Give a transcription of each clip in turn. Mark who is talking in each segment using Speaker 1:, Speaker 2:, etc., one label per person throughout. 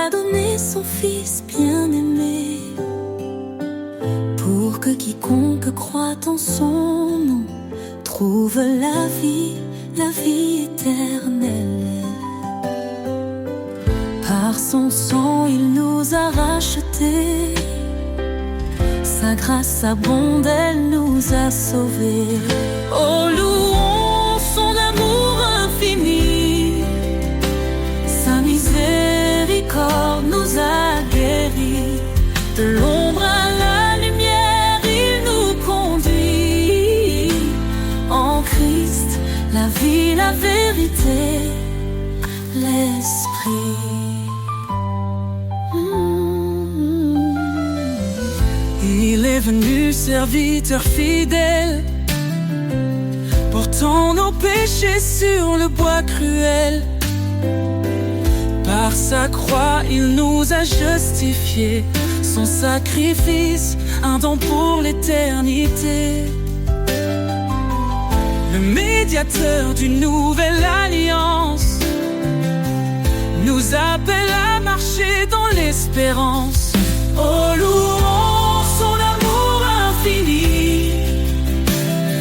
Speaker 1: a donné son Fils bien-aimé, pour que quiconque croit en son nom trouve la vie éternelle. Par son sang il nous a rachetés, sa grâce abonde, elle nous a sauvés. Oh, louons son amour infini, sa miséricorde nous a guéris. De l'ombre à la lumière, il nous conduit. En Christ, la vie, la vérité, l'esprit.
Speaker 2: Il est venu serviteur fidèle, portant nos péchés sur le bois cruel. Par sa croix, il nous a justifiés, son sacrifice, un don pour l'éternité. Le médiateur d'une nouvelle alliance nous appelle à marcher dans l'espérance. Oh, louons son amour infini,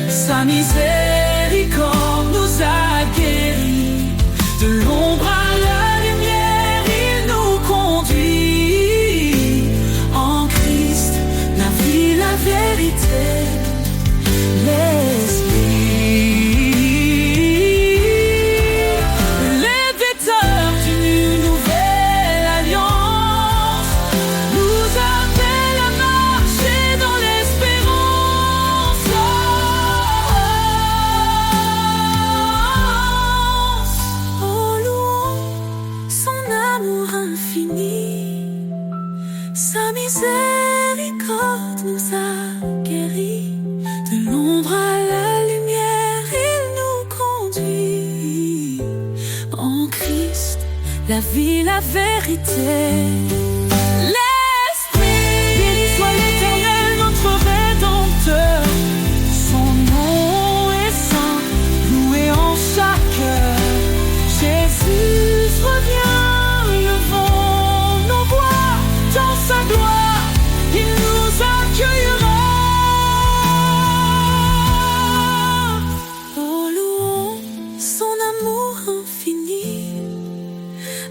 Speaker 2: sa miséricorde nous a guéris. De l'ombre à la lumière, il nous conduit. En Christ, la vie, la vérité, l'esprit. Les vecteurs d'une nouvelle alliance nous appellent à marcher dans l'espérance.
Speaker 1: Oh, louons son amour infini, sa miséricorde nous a guéris. De l'ombre à la lumière, il nous conduit. En Christ, la vie, la vérité, l'esprit.
Speaker 2: Béni soit l'Éternel, notre Rédempteur. Son nom est saint, loué en chaque heure. Jésus revient, levons nos voix dans sa gloire. Il nous accueillera.
Speaker 1: Oh, louons son amour infini,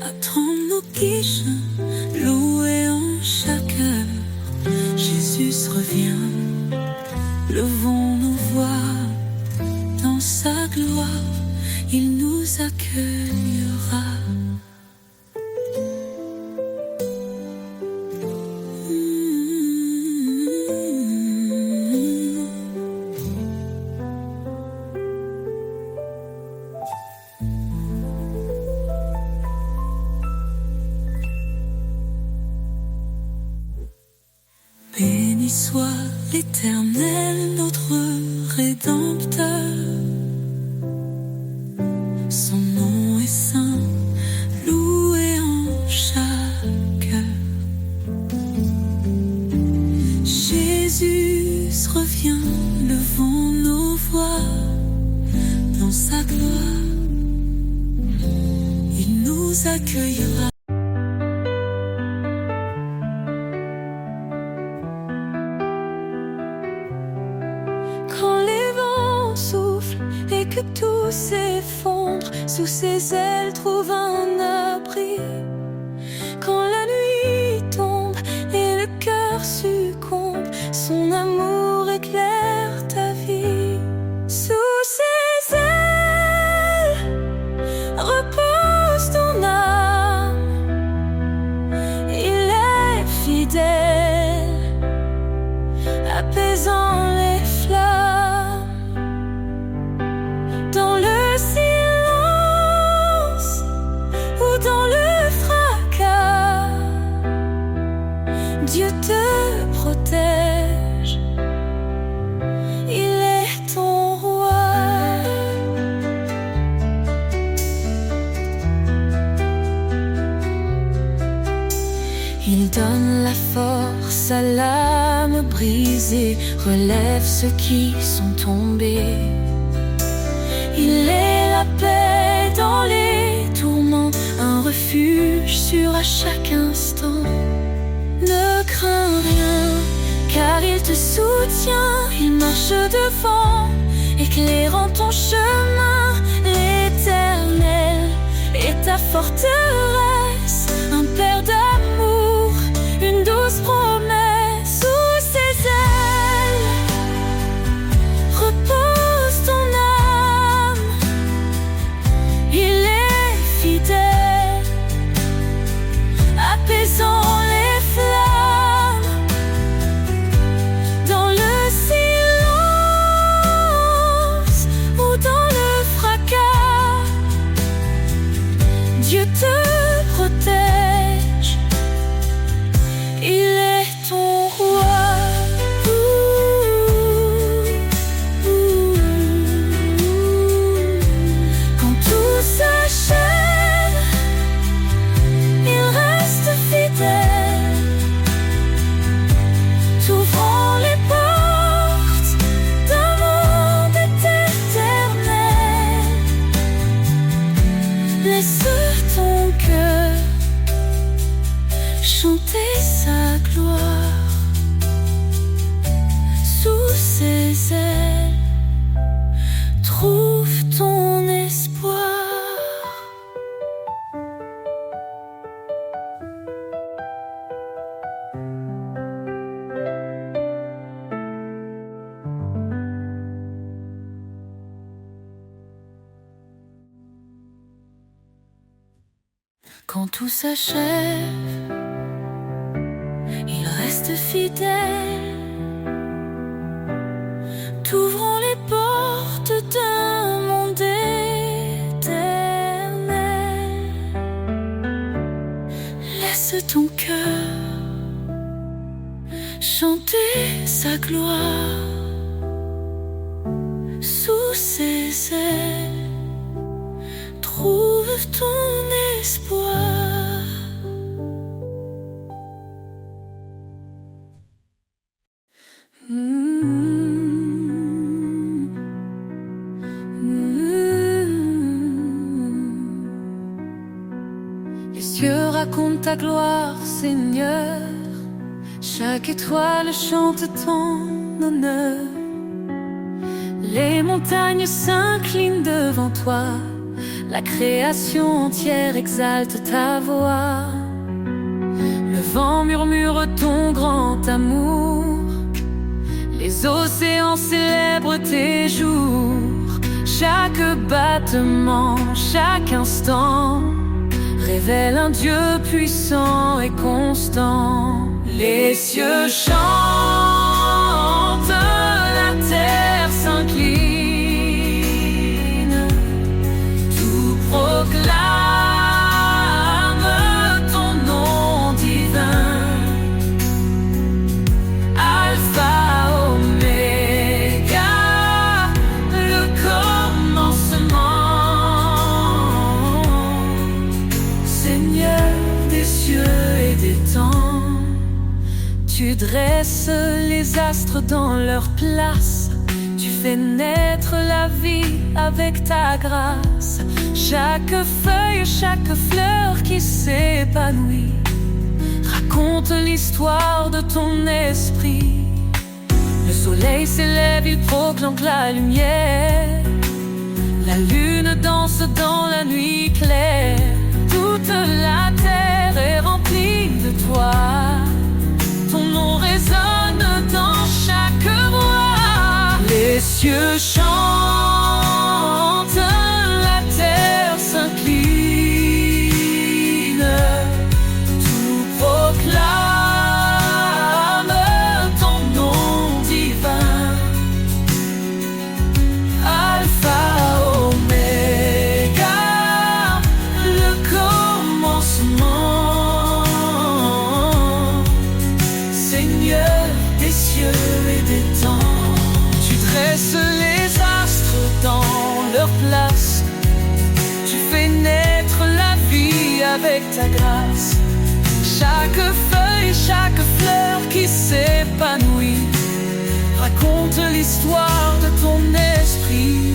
Speaker 1: attends nos quiches, loué en chaque heure. Jésus revient, levons nos voix dans sa gloire, il nous accueillera. Béni soit l'Éternel, notre Rédempteur. Son nom est saint, loué en chaque heure. Jésus revient, levons nos voix dans sa gloire, il nous accueillera. Quand les vents soufflent et que tout s'effondre, sous ses ailes trouve un abri. Quand la nuit tombe et le cœur succombe, son amour éclaire ta vie. Sous ses ailes repose ton âme, il est fidèle, apaisant les flammes. Dans le silence ou dans le fracas, Dieu te protège, il est ton roi. Il donne la force à l'âme brisée, relève ceux qui sont tombés. Il est la paix dans les tourments, un refuge refuge sûr à chaque instant. Ne crains rien, car il te soutient. Il marche devant, éclairant ton chemin. L'Éternel est ta forteresse, un père d'amour, une douce promesse. Sous ses ailes repose ton âme. Il est fidèle, apaisant les flammes. Dans le silence ou dans le fracas, Dieu te protège. Il est ton roi. Quand tout s'achève, il reste fidèle, t'ouvrant les portes d'un monde éternel. Laisse ton cœur chanter sa gloire. Sous ses ailes, trouve ton espoir. Quand tout s'achève, il reste fidèle, t'ouvrant les portes d'un monde éternel. Laisse ton cœur chanter sa gloire. Sous ses ailes, trouve ton espoir. Les cieux racontent ta gloire, Seigneur. Chaque étoile chante ton honneur. Les montagnes s'inclinent devant toi. La création entière exalte ta voix. Le vent murmure ton grand amour. Les océans célèbrent tes jours. Chaque battement, chaque instant révèle un Dieu puissant et constant. Les cieux chantent, la terre s'incline, tout proclame ton nom divin. Alpha, Oméga, le commencement. Seigneur des cieux et des temps, tu dresses les astres dans leur place. Tu fais naître la vie avec ta grâce. Chaque feuille, chaque fleur qui s'épanouit raconte l'histoire de ton esprit. Le soleil s'élève, il proclame la lumière. La lune danse dans la nuit claire. Toute la terre est remplie de toi. Ton nom résonne dans chaque voix. Les cieux chantent, la terre s'incline, tout proclame ton nom divin. Alpha, Oméga, le commencement. Seigneur des cieux et des temps, tu dresses les astres dans leur place. Tu fais naître la vie avec ta grâce. Chaque feuille, chaque fleur qui s'épanouit raconte l'histoire de ton esprit.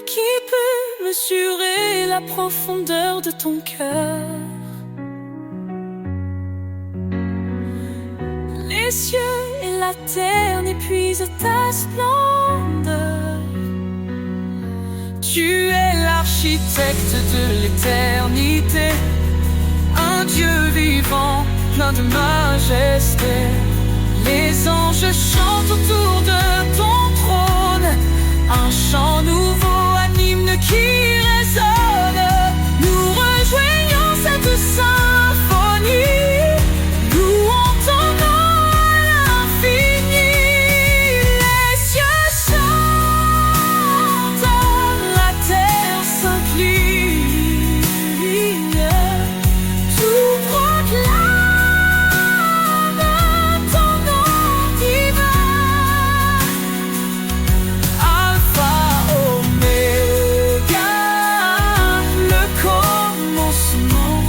Speaker 1: Qui peut
Speaker 2: mesurer la profondeur de ton cœur. Les cieux et la terre n'épuisent ta splendeur. Tu es l'architecte de l'éternité, un Dieu vivant, plein de majesté. Les anges chantent autour de ton trône, un chant nouveau, un hymne qui résonne. Nous rejoignons cette symphonie, louons ton nom à l'infini. Les cieux chantent, la terre s'incline, tout proclame ton nom divin. Alpha, Oméga, le commencement,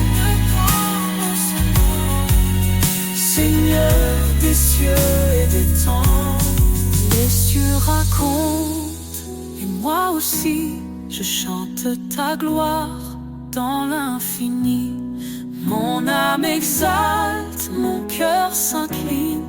Speaker 2: Seigneur des cieux et des temps. Les cieux racontent, et moi aussi, je chante ta gloire dans l'infini. Mon âme exalte, mon cœur s'incline.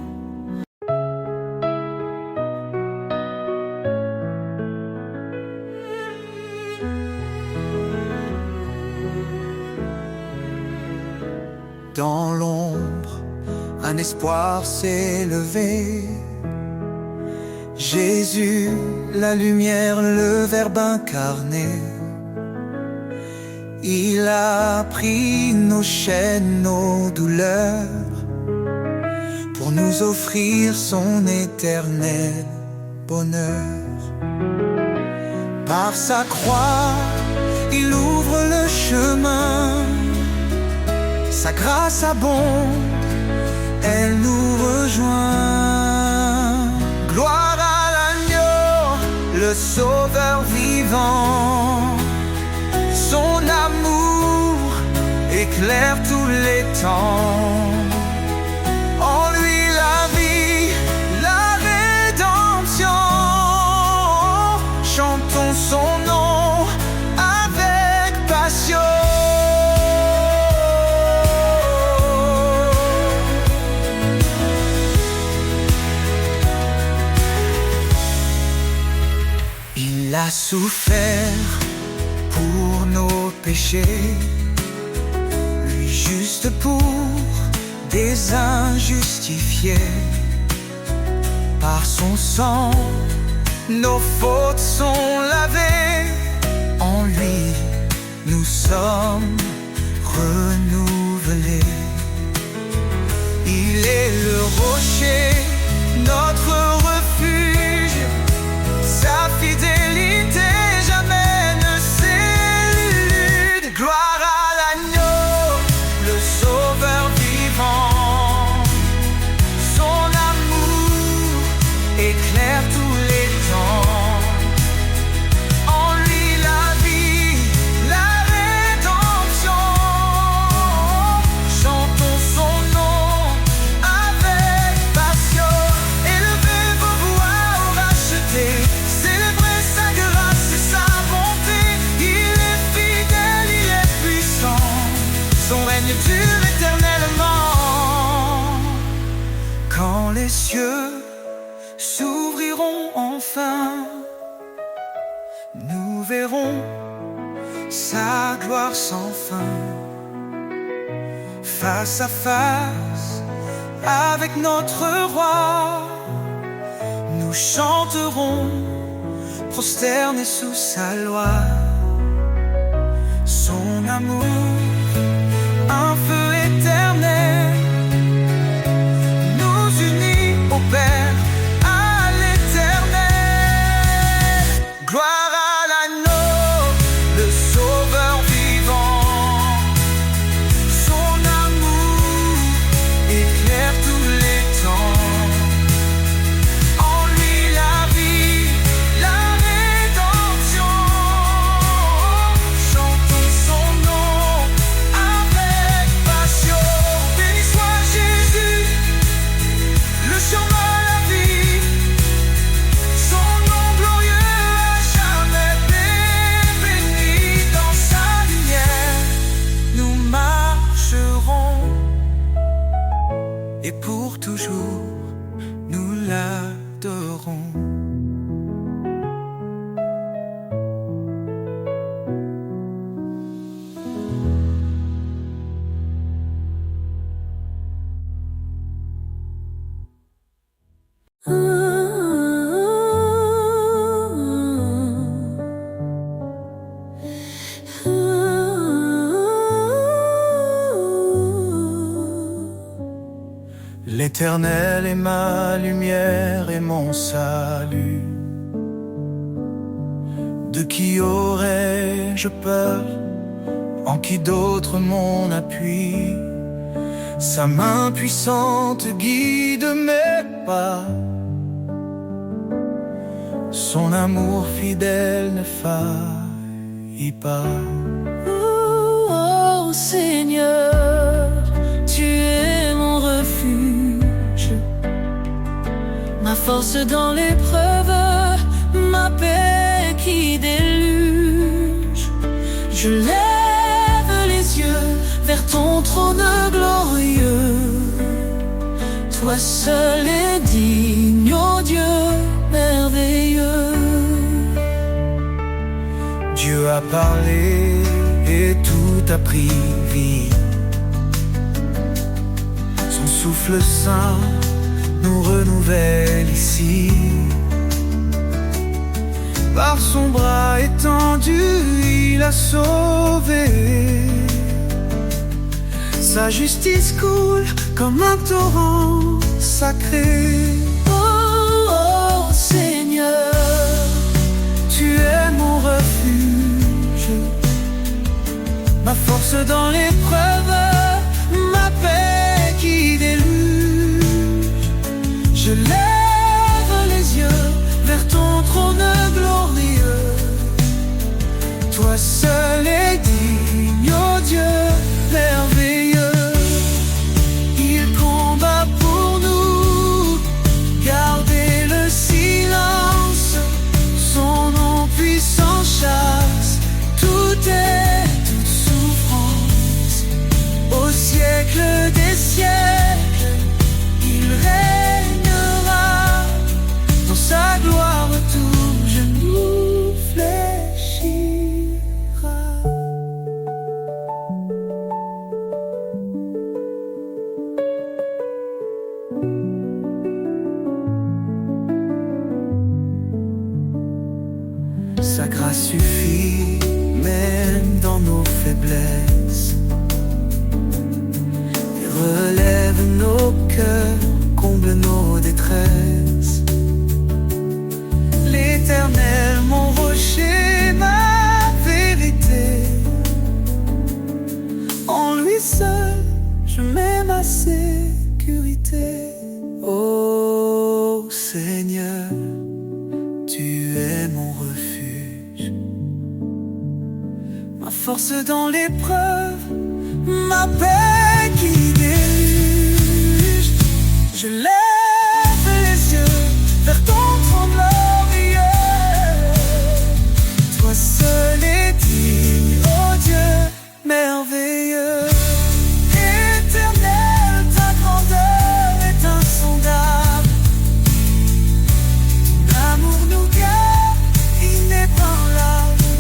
Speaker 3: Dans l'ombre, un espoir s'est levé. Jésus, la lumière, le Verbe incarné. Il a pris nos chaînes, nos douleurs, pour nous offrir son éternel bonheur. Par sa croix, il ouvre le chemin. Sa grâce abonde, elle nous rejoint. Gloire à l'agneau, le sauveur vivant. Son amour éclaire tous les temps. En lui la vie, la rédemption. Chantons son nom avec passion. Il a souffert pour nos péchés, lui juste pour des injustifiés. Par son sang, nos fautes sont lavées. En lui, nous sommes renouvelés. Il est le rocher, notre refuge. Sa fidélité jamais ne s'élude. Gloire à l'agneau, le sauveur vivant. Son amour éclaire tous les temps. En lui la vie, la rédemption. Chantons son nom avec passion. Élevez vos voix au racheté. Célébrez sa grâce et sa bonté. Il est fidèle, il est puissant. Son règne dure éternellement. Quand les cieux s'ouvriront enfin, nous verrons sa gloire sans fin. Face à face avec notre roi, nous chanterons prosternés sous sa loi. Son amour, un feu éternel, nous unit au Père, à l'éternel. Gloire à l'agneau, le sauveur vivant. Son amour éclaire tous les temps. En lui la vie, la rédemption. Chantons son nom et pour toujours nous l'adorons. L'Éternel est ma lumière et mon salut. De qui aurais-je peur? En qui d'autre mon appui? Sa main puissante guide mes pas. Son amour fidèle ne faillit pas.
Speaker 2: Oh Seigneur, tu es mon refuge, ma force dans l'épreuve, ma paix qui déluge. Je lève les yeux vers ton trône glorieux. Toi seul est digne, ô Dieu merveilleux.
Speaker 3: Dieu a parlé et tout a pris vie. Son souffle saint nous renouvelle ici. Par son bras étendu, il a sauvé. Sa justice coule comme un torrent sacré.
Speaker 2: Oh, oh Seigneur,
Speaker 3: Tu es mon refuge, ma force dans l'épreuve, ma paix qui déluge. Je lève les yeux vers ton trône glorieux. Toi seul est digne, ô Dieu merveilleux. Il combat pour nous, gardez le silence. Son nom puissant chasse toute souffrance. Au siècle des siècles, il régnera. Dans sa gloire tout genou fléchira. Sa grâce suffit même dans nos faiblesses et relève nos cœurs, comble nos détresses. L'Éternel, mon rocher, ma vérité, en lui seul je mets ma sécurité. Ô Seigneur, tu es mon refuge, ma force dans l'épreuve, ma paix qui déluge. Je lève les yeux vers ton trône glorieux. Toi seul est digne, ô Dieu merveilleux. Éternel, ta grandeur est insondable. L'amour nous garde inébranlable.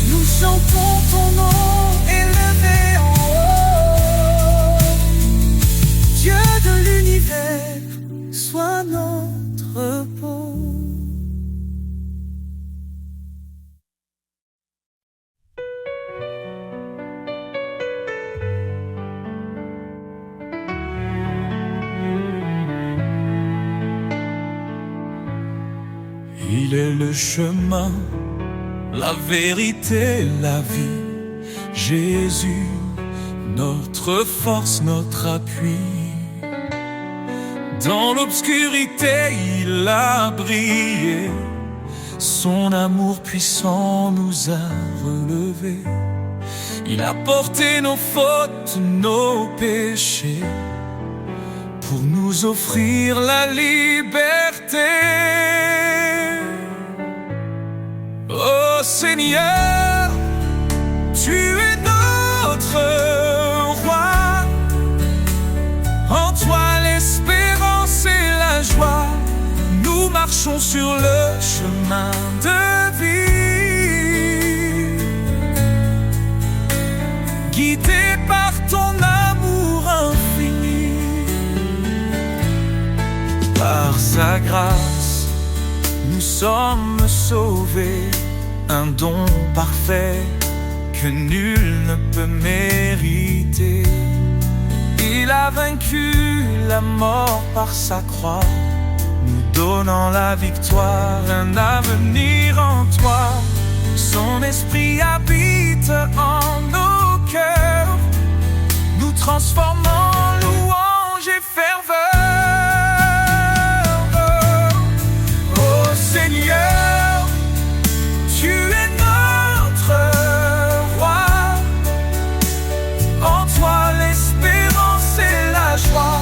Speaker 3: Nous chantons ton nom élevé en haut. Dieu de l'univers, sois notre repos. Il est le chemin, la vérité, la vie. Jésus, notre force, notre appui. Dans l'obscurité, il a brillé. Son amour puissant nous a relevés. Il a porté nos fautes, nos péchés, pour nous offrir la liberté. Oh Seigneur, tu es notre roi. marchons sur le chemin de vie, guidés par ton amour infini. Par sa grâce, nous sommes sauvés, un don parfait que nul ne peut mériter. Il a vaincu la mort par sa croix, nous donnant la victoire, un avenir en toi. Son esprit habite en nos cœurs, nous transformant en louange et ferveur. Oh Seigneur, tu es notre roi, en toi l'espérance et la joie.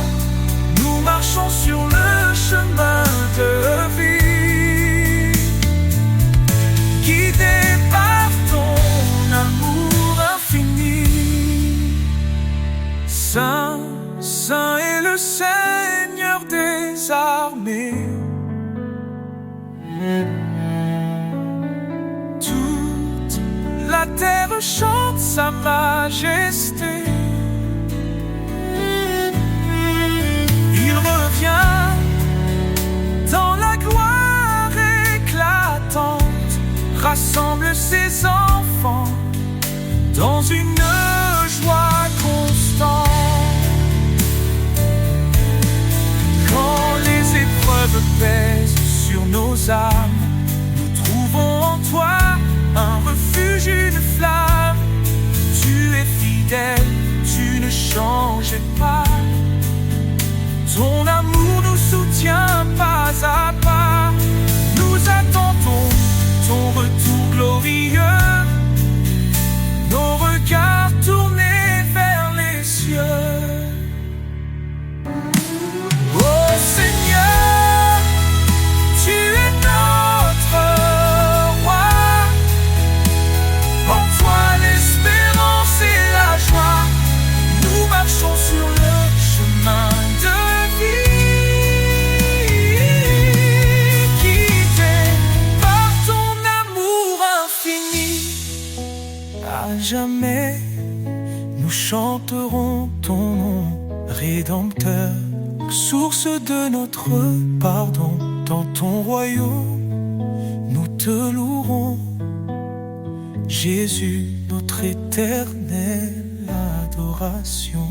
Speaker 3: Nous marchons sur le chemin de vie, guidés par ton amour infini. Saint, Saint est le Seigneur des armées. Toute la terre chante sa majesté. Il revient dans la gloire éclatante, rassemble ses enfants dans une joie constante. Quand les épreuves pèsent sur nos âmes, nous trouvons en toi un refuge, une flamme. Tu es fidèle, tu ne changes pas. Ton amour nous soutient pas à pas. Nous attendons ton retour glorieux, nos regards tournés vers les cieux. Oh Seigneur, tu es notre roi, en toi l'espérance et la joie. Nous marchons sur le chemin de vie, guidés par ton amour infini. À jamais, nous chanterons ton nom rédempteur, source de notre pardon. Dans ton royaume, nous te louerons, Jésus, notre éternelle adoration.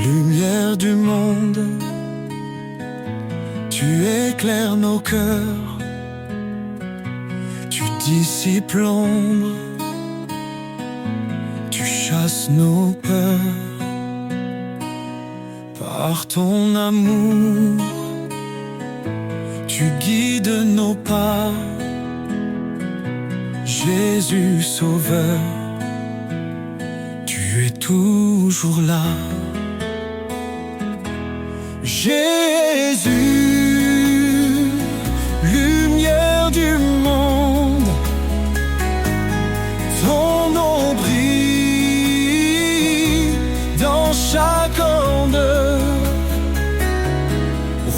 Speaker 4: Lumière du monde, tu éclaires nos cœurs, tu dissipes l'ombre, tu chasses nos peurs. Par ton amour, tu guides nos pas, Jésus Sauveur, tu es toujours là. Jésus, lumière du monde, ton nom brille dans chaque onde.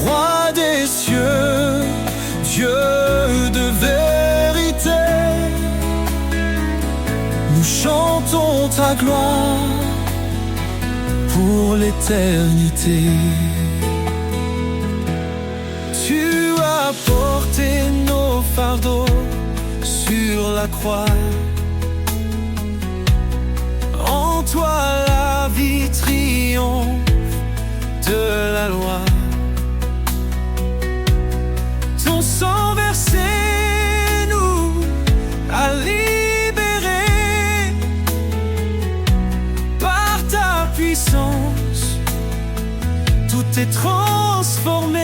Speaker 4: Roi des cieux, Dieu de vérité, nous chantons ta gloire pour l'éternité. Tu as porté nos fardeaux sur la croix. En toi la vie triomphe de la loi. Ton sang versé nous a libérés. Par ta puissance, tout est transformé.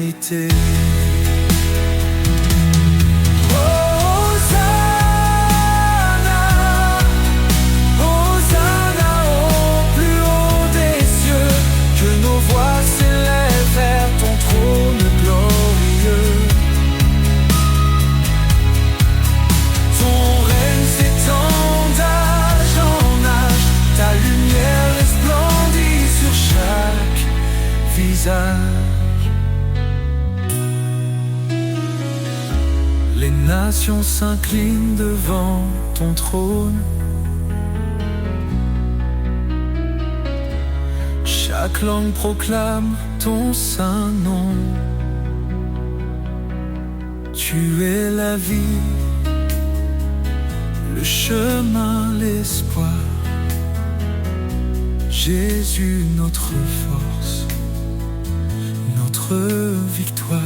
Speaker 4: l'éternité. Les nations s'inclinent devant ton trône. Chaque langue proclame ton saint nom. Tu es la vie, le chemin, l'espoir. Jésus, notre force, notre victoire.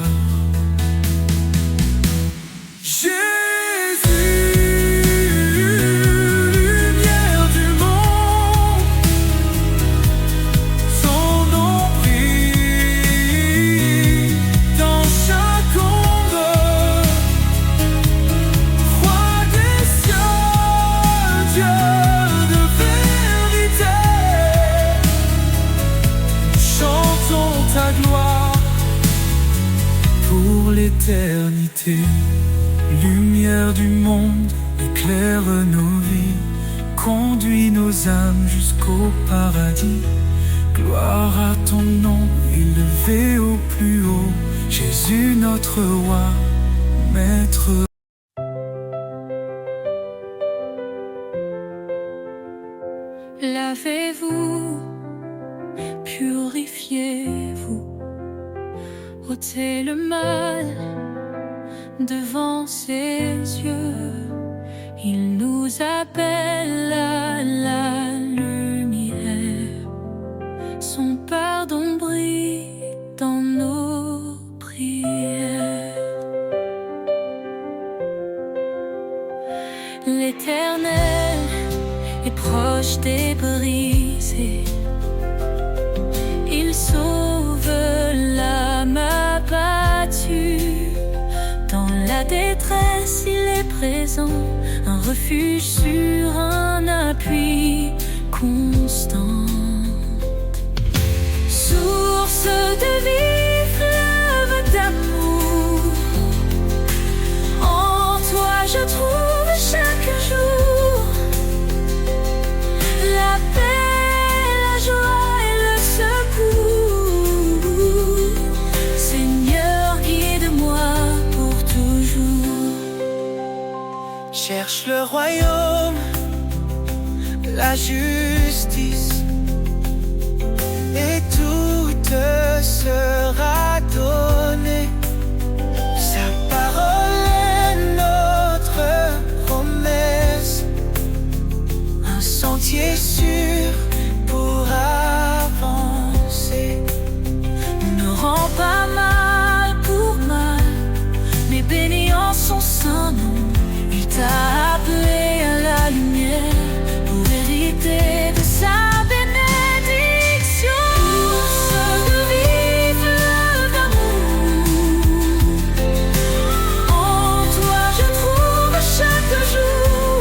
Speaker 4: Pour l'éternité, lumière du monde, éclaire nos vies, conduis nos âmes jusqu'au paradis. Gloire à ton nom, élevé au plus haut, Jésus notre roi, maître.
Speaker 1: Lavez-vous, purifiez-vous, ôtez le mal devant ses yeux. Il nous appelle à la lumière. Son pardon brille dans nos prières. L'Éternel est proche des brisés. Il sauve l'âme abattue. Dans la détresse, il est présent, un refuge sur un appui constant. Source de vie, fleuve d'amour, en toi je trouve chaque jour la paix, la joie et le secours. Seigneur, guide-moi pour toujours.
Speaker 3: Cherche le royaume, la justice, et tout te sera donné. Sa parole est notre promesse, un sentier sûr pour avancer.
Speaker 1: Ne rends pas mal pour mal, mais bénis en son saint nom. Il t'a appelé à la lumière pour hériter de sa bénédiction. Source de vie, fleuve d'amour, en toi je trouve chaque jour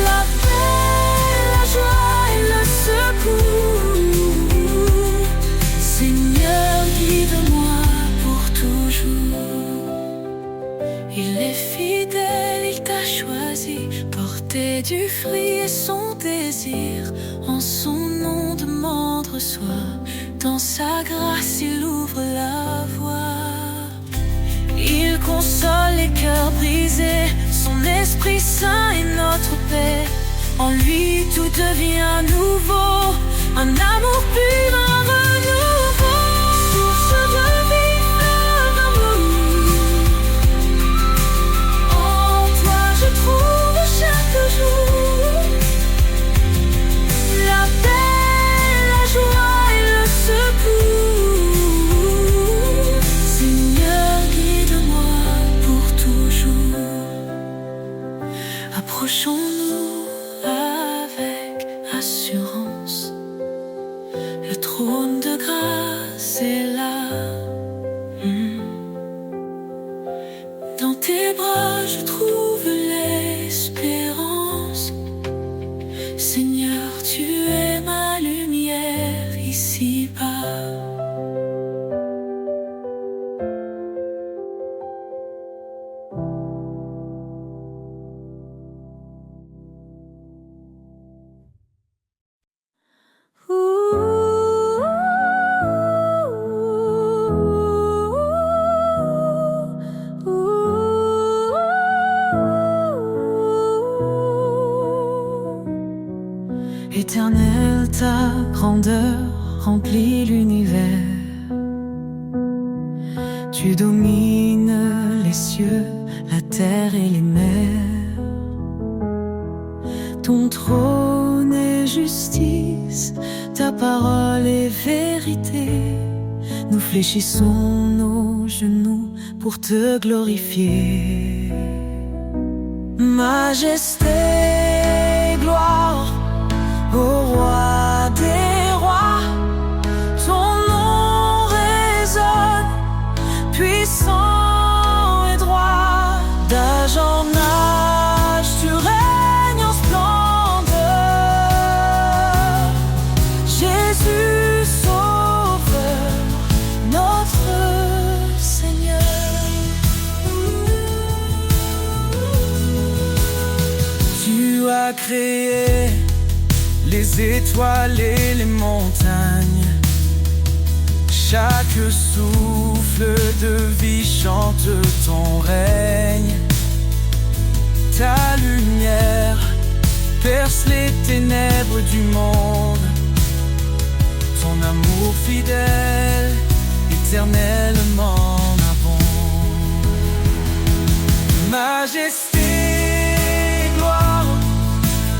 Speaker 1: la paix, la joie et le secours. Seigneur, guide-moi pour toujours. Il est fidèle, il t'a choisi, porter du fruit est son désir. En son nom demande, reçoit, dans sa grâce il ouvre la voie. Il console les cœurs brisés, son Esprit Saint est notre paix. En lui tout devient nouveau, un amour pur, un renouveau. Source de vie, fleuve d'amour, en toi je trouve chaque jour la paix, la joie et le secours. Seigneur, guide-moi pour toujours. Approchons-nous avec assurance. Le trône de grâce est là.
Speaker 2: je trouve l'espérance. Seigneur, tu es ma lumière ici-bas.
Speaker 1: Éternel, ta grandeur remplit l'univers. Tu domines les cieux, la terre et les mers. Ton trône est justice, ta parole est vérité. Nous fléchissons nos genoux pour te glorifier. Majesté, gloire au roi des rois, ton nom résonne, puissant et droit. D'âge en âge, tu règnes en splendeur. Jésus, Sauveur, notre Seigneur.
Speaker 3: Tu as créé les étoiles et les montagnes. Chaque souffle de vie chante ton règne. Ta lumière perce les ténèbres du monde. Ton amour fidèle, éternellement abonde. Majesté, gloire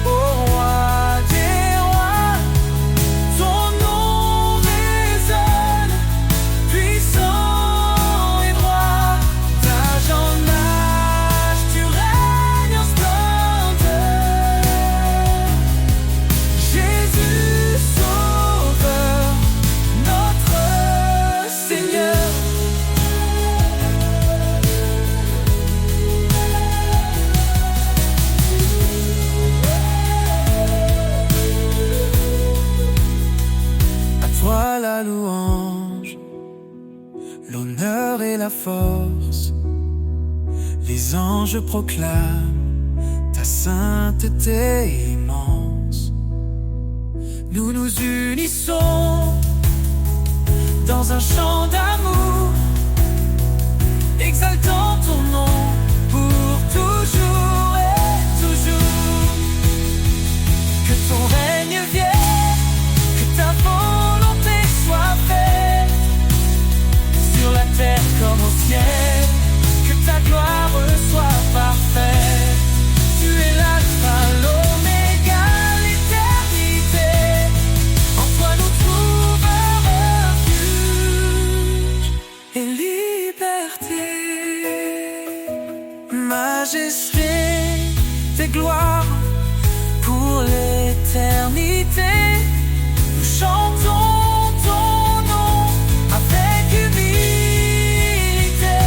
Speaker 3: au roi des rois, ton nom résonne, puissant et droit. D'âge en âge, tu règnes en splendeur. Jésus, Sauveur, notre Seigneur. Toi la louange, l'honneur et la force. Les anges proclament ta sainteté immense. Nous nous unissons dans un chant d'amour, exaltant ton nom pour toujours et toujours. Que ton règne vienne, que ta volonté soit faite, sur la terre comme au ciel, que ta gloire soit parfaite. Tu es l'alpha, l'oméga, l'éternité. En toi nous trouvons refuge et liberté. Majesté, tes gloires pour l'éternité. Nous chantons ton nom avec humilité.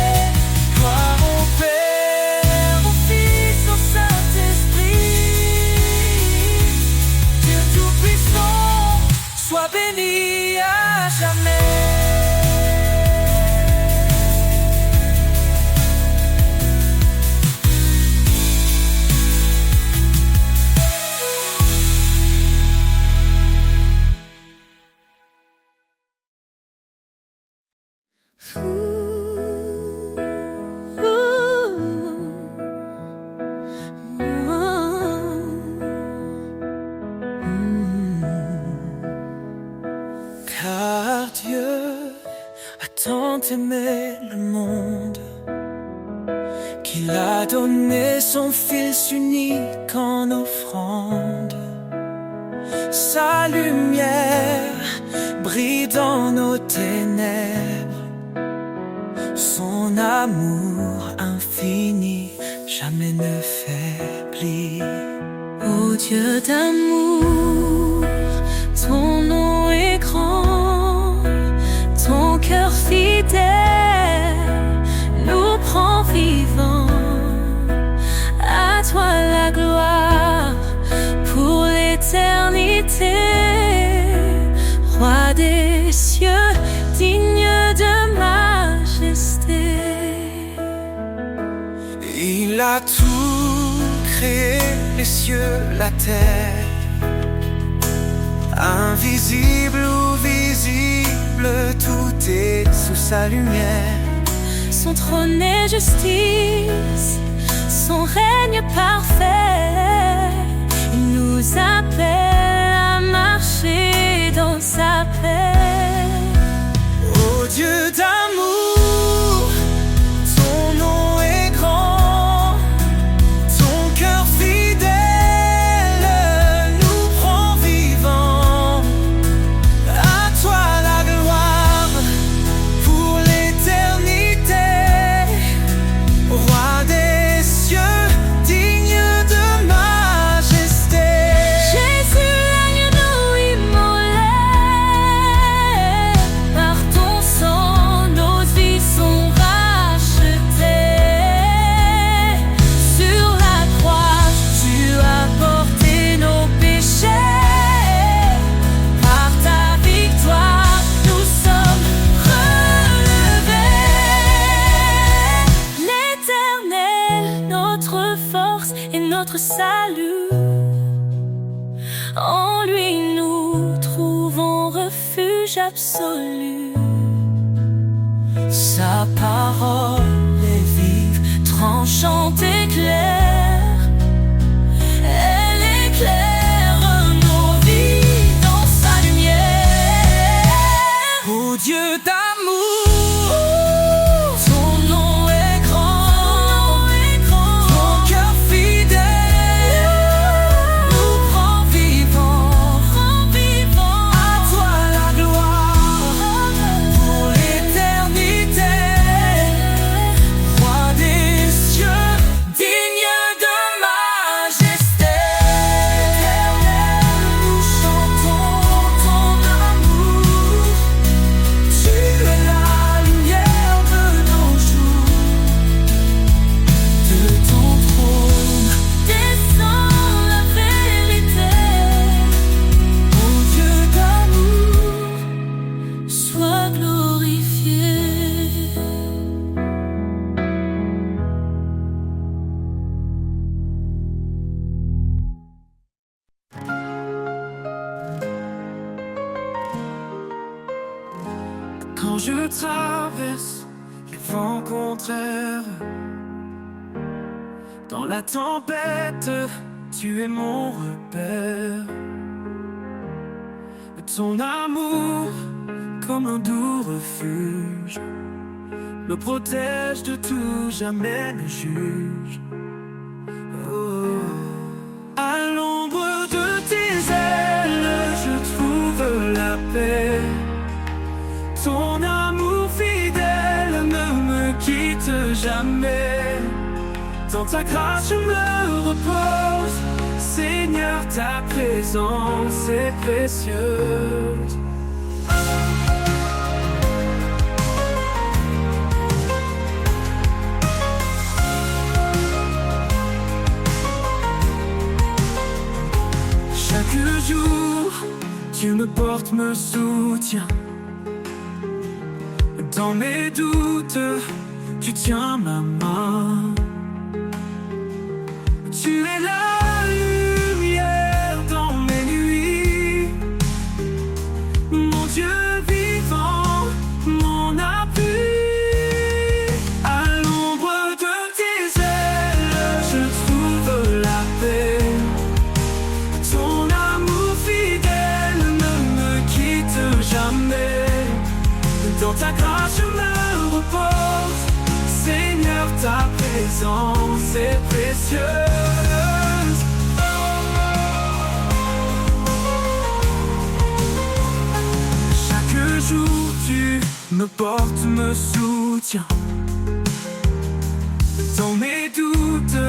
Speaker 3: Gloire au Père, au Fils, au Saint-Esprit. Dieu Tout-Puissant, sois béni à jamais. Car Dieu a tant aimé le monde qu'il a donné son Fils unique en offrande. Sa lumière brille dans nos ténèbres. Son amour infini jamais ne faiblit.
Speaker 2: Ô Dieu d'amour, ton nom est grand, ton cœur fidèle nous prend vivant.
Speaker 3: Il a tout créé, les cieux, la terre, invisible ou visible, tout est sous sa lumière.
Speaker 1: Son trône est justice, son règne parfait. Il nous appelle à marcher dans sa paix.
Speaker 3: Ô Dieu d'amour, ton nom est grand, ton cœur fidèle nous prend vivants. À toi la gloire pour l'éternité, roi des cieux, digne de majesté.
Speaker 1: Jésus, l'agneau immolé, par ton sang nos vies sont rachetées. Sur la croix, tu as porté nos péchés. Par ta victoire, nous sommes relevés. L'Éternel, notre force et notre salut. En lui nous trouvons refuge absolu. Sa parole est vive, tranchante et claire. Elle éclaire nos vies dans sa lumière.
Speaker 3: Ô Dieu d'amour, ton nom est grand, ton cœur fidèle nous prend vivants. À toi la gloire pour l'éternité, roi des cieux, digne de majesté. Nous chantons ton amour, tu es la lumière de nos jours. De ton trône
Speaker 1: Descends la vérité.
Speaker 3: ô Dieu d'amour,
Speaker 1: Sois glorifié.
Speaker 4: Quand je traverse les vents contraires, dans la tempête, tu es mon repère. Ton amour, comme un doux refuge, me protège de tout, jamais ne juge. Oh. À l'ombre de tes ailes, je trouve la paix. Ton amour fidèle ne me quitte jamais. Dans ta grâce je me repose, Seigneur, ta présence est précieuse. Chaque jour, Dieu me porte, me soutient. Dans mes doutes, tu tiens ma main. Tu es la lumière dans mes nuits, mon Dieu vivant, mon appui. À l'ombre de tes ailes, je trouve la paix. Ton amour fidèle ne me quitte jamais. Dans ta grâce je me repose, Seigneur, ta présence est précieuse. Chaque jour tu me portes, me soutiens. Dans mes doutes,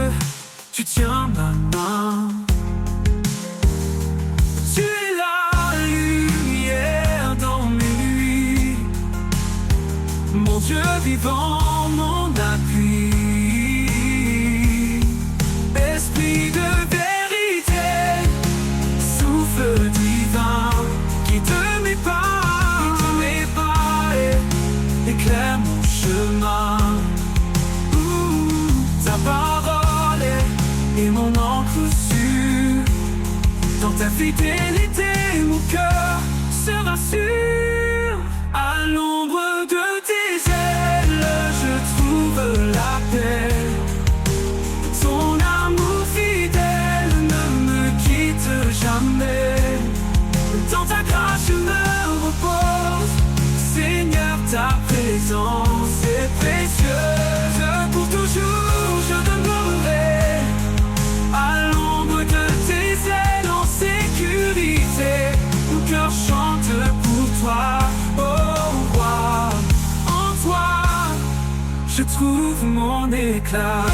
Speaker 4: tu tiens ma main. Tu es la lumière dans mes nuits, mon Dieu vivant, mon appui. Esprit de vérité, souffle divin, guide mes pas, et éclaire mon chemin. Ta parole et mon encre sûre. Dans ta fidélité, mon cœur se rassure. À l'ombre de tes ailes, je trouve la paix. Ton amour fidèle ne me quitte jamais. Dans ta grâce je me repose. Seigneur, ta présence est précieuse. Pour toujours je demeurerai à l'ombre de tes ailes en sécurité. Mon cœur chante pour toi, oh roi. En toi je trouve mon éclat.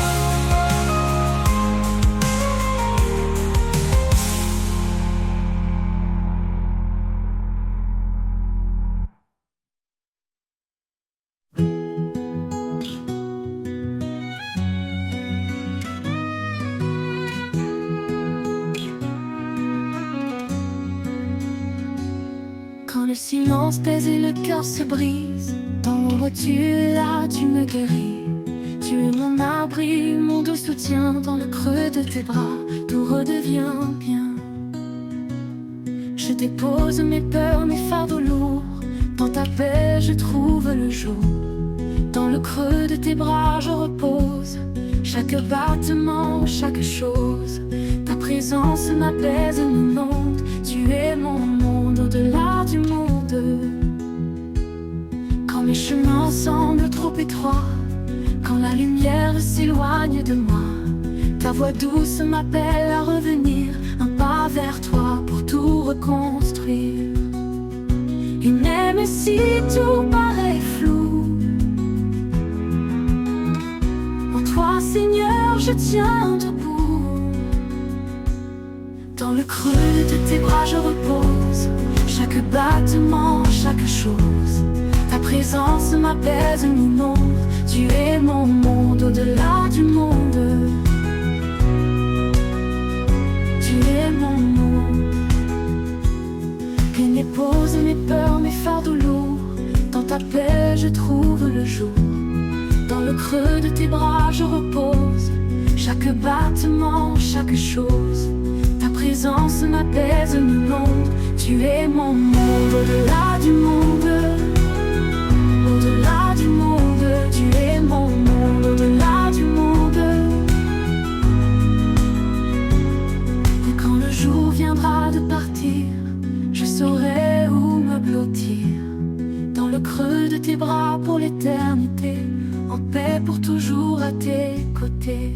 Speaker 1: Quand le silence pèse et le cœur se brise, dans l'ombre tu es là, tu me guéris. Tu es mon abri, mon doux soutien. Dans le creux de tes bras, tout redevient bien. Je dépose mes peurs, mes fardeaux lourds. Dans ta paix je trouve le jour. Dans le creux de tes bras je repose. Chaque battement, chaque chose. Ta présence m'apaise et m'inonde. Tu es mon monde au-delà du monde. Quand mes chemins semblent trop étroits, quand la lumière s'éloigne de moi, ta voix douce m'appelle à revenir. Un pas vers toi pour tout reconstruire. Et même si tout paraît flou, en toi Seigneur je tiens debout. Dans le creux de tes bras je repose. Chaque battement, chaque chose. Ta présence m'apaise, m'inonde. Tu es mon monde au-delà du monde. Tu es mon monde. Viens dépose mes peurs, mes fardeaux lourds. Dans ta paix je trouve le jour. Dans le creux de tes bras je repose. Chaque battement, chaque chose. Ta présence m'apaise, m'inonde. Tu es mon monde au-delà du monde. Au-delà du monde. Tu es mon monde au-delà du monde. Et quand le jour viendra de partir, je saurai où me blottir. Dans le creux de tes bras pour l'éternité, en paix pour toujours à tes côtés.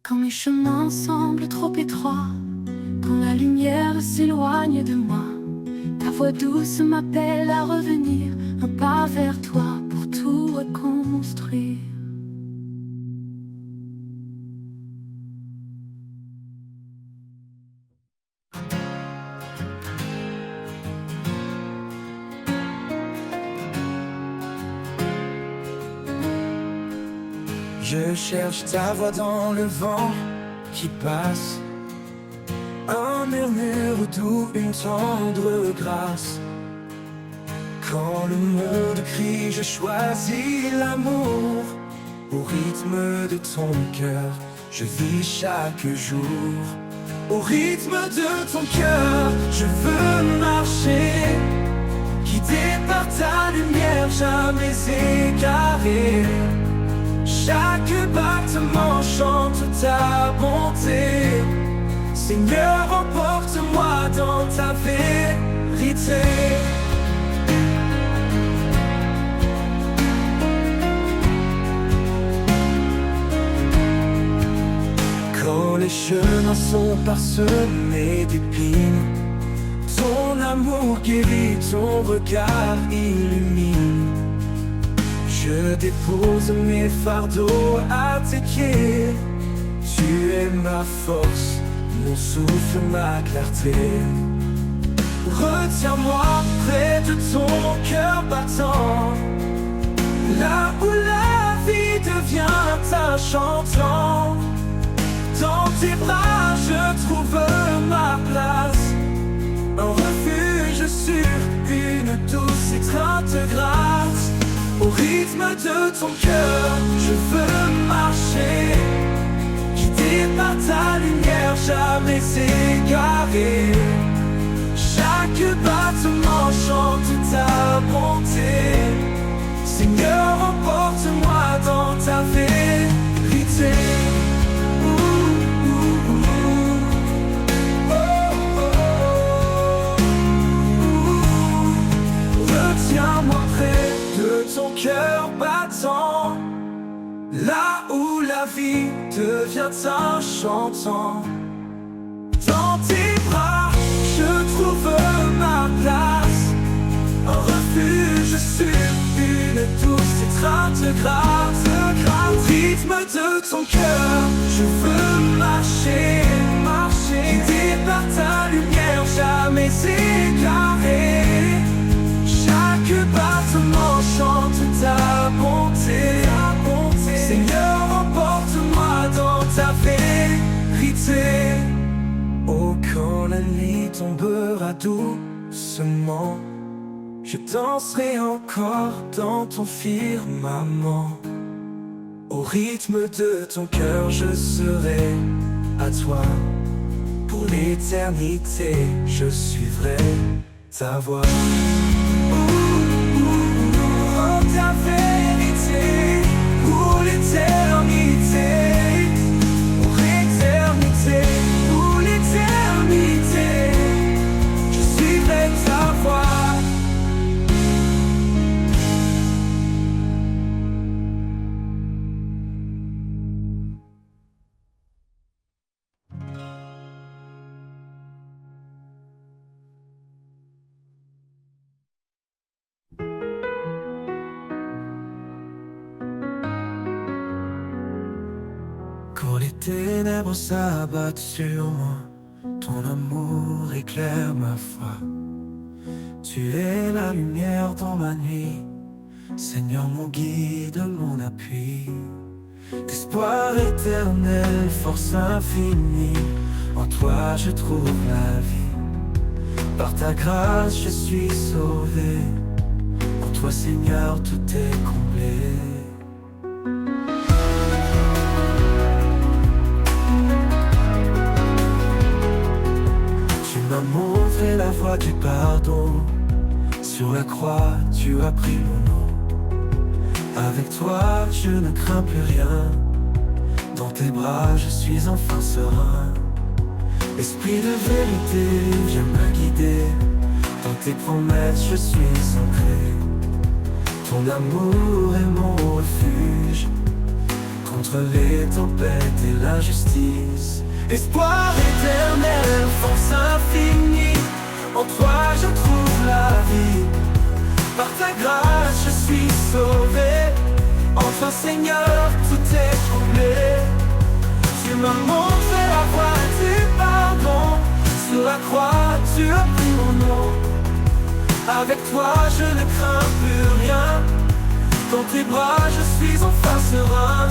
Speaker 1: Quand mes chemins semblent trop étroits, quand la lumière s'éloigne de moi, ta voix douce m'appelle à revenir. Un pas vers toi pour tout reconstruire.
Speaker 4: Je cherche ta voix dans le vent qui passe, un murmure doux, une tendre grâce. Quand le monde crie, je choisis l'amour. Au rythme de ton cœur, je vis chaque jour. Au rythme de ton cœur, je veux marcher, guidé par ta lumière, jamais égaré. Chaque battement chante ta bonté. Seigneur, emporte-moi dans ta vérité. Quand les chemins sont parsemés d'épines, ton amour guérit, ton regard illumine. Je dépose mes fardeaux à tes pieds. Tu es ma force, mon souffle, ma clarté. Retiens-moi près de ton cœur battant, là où la vie devient un chantant. Dans tes bras je trouve ma place, un refuge sur une douce étreinte grâce. Au rythme de ton cœur, je veux marcher, guidé par ta lumière, jamais égaré. Chaque battement chante ta bonté. Seigneur, emporte-moi dans ta vérité. Retiens-moi près de ton cœur battant, là où la vie devient un chantant. Dans tes bras, je trouve ma place, un refuge sur une douce étreinte grâce. Au rythme de ton cœur, je veux marcher, guidé par ta lumière, jamais égaré. Chaque battement chante ta bonté. Seigneur, emporte-moi dans ta vérité. Oh, quand la nuit tombera doucement, je danserai encore dans ton firmament. Au rythme de ton cœur, je serai à toi. Pour l'éternité, je suivrai ta voix. Oh, ta vérité, pour l'éternité, pour l'éternité, pour l'éternité, je suivrai ta voix. Quand les ténèbres s'abattent sur moi, ton amour éclaire ma foi. Tu es la lumière dans ma nuit, Seigneur mon guide, mon appui. Espoir éternel, force infinie, en toi je trouve la vie. Par ta grâce je suis sauvé, en toi Seigneur tout est comblé. Tu m'as montré la voie du pardon, sur la croix tu as pris mon nom. Avec toi je ne crains plus rien, dans tes bras je suis enfin serein. Esprit de vérité, viens me guider, dans tes promesses je suis ancré. Ton amour est mon refuge, contre les tempêtes et l'injustice. Espoir éternel, force infinie, en toi je trouve la vie. Par ta grâce je suis sauvé, enfin Seigneur tout est comblé. Tu m'as montré la voie du pardon, sur la croix tu as pris mon nom. Avec toi je ne crains plus rien, dans tes bras je suis enfin serein.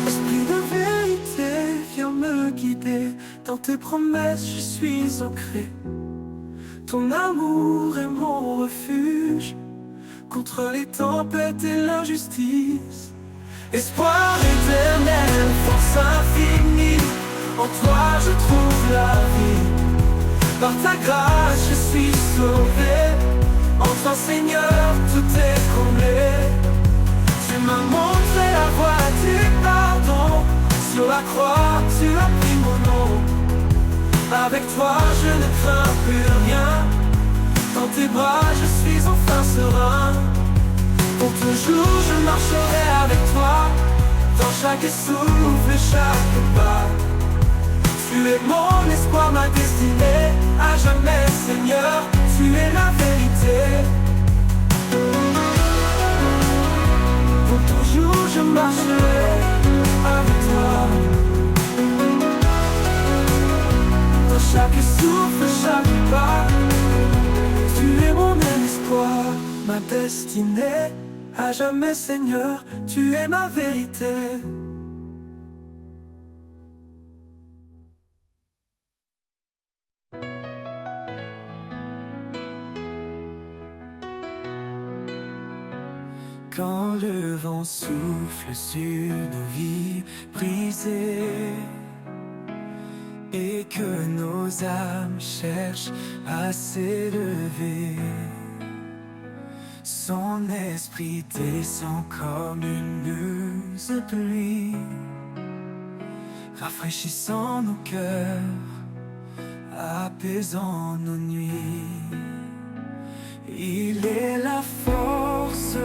Speaker 4: Esprit de vérité, viens me guider, dans tes promesses je suis ancré. Ton amour est mon refuge, contre les tempêtes et l'injustice. Espoir éternel, force infinie, en toi je trouve la vie. Par ta grâce je suis sauvé, enfin Seigneur tout est comblé. Tu m'as montré la voie du pardon, sur la croix tu as pris mon nom. Avec toi je ne crains plus rien, dans tes bras je suis enfin serein. Pour toujours je marcherai avec toi, dans chaque souffle et chaque pas. Tu es mon espoir, ma destinée, à jamais Seigneur, tu es la vérité. Pour toujours je marcherai avec toi. Dans chaque souffle, chaque pas, tu es mon espoir, ma destinée, à jamais Seigneur, tu es ma vérité. Quand le vent souffle sur nos vies brisées et que nos âmes cherchent à s'élever, son esprit descend comme une muse de pluie, rafraîchissant nos cœurs, apaisant nos nuits. Il est la force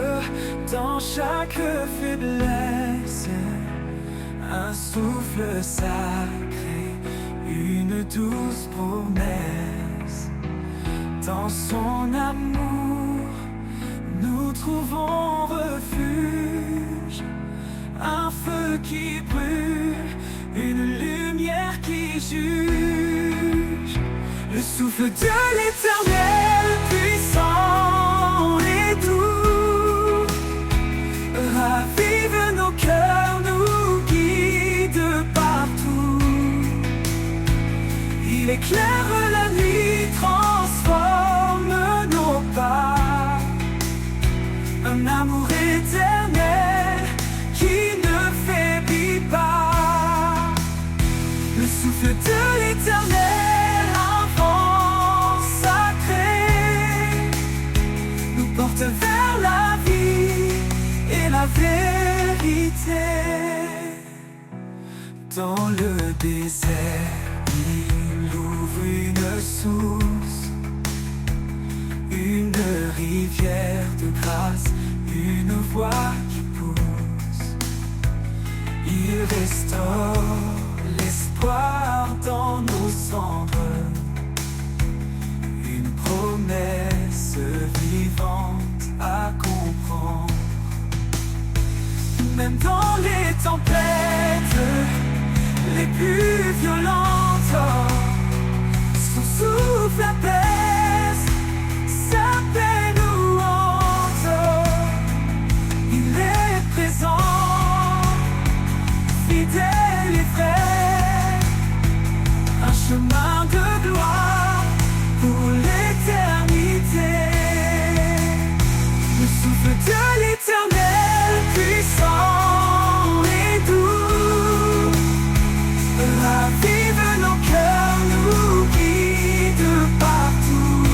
Speaker 4: dans chaque faiblesse, un souffle sacré, une douce promesse. Dans son amour, nous trouvons refuge, un feu qui brûle, une lumière qui juge. Le souffle de l'Éternel, puissant et doux, ravive nos cœurs, nous guide partout. Il éclaire la nuit, transforme nos pas. Un amour éternel qui ne faiblit pas. Le souffle de l'Éternel, un vent sacré, nous porte vers la vie et la vérité. Dans le désert, il ouvre une source, une rivière de grâce, une voix qui pousse. Il restaure l'espoir dans nos cendres, une promesse vivante à comprendre. Même dans les tempêtes les plus violentes, son souffle apaise, sa paix nous hante. Il est présent, fidèle et vrai, un chemin de gloire pour l'éternité. Le souffle de l'Éternel, puissant et doux, ravive nos cœurs, nous guide partout.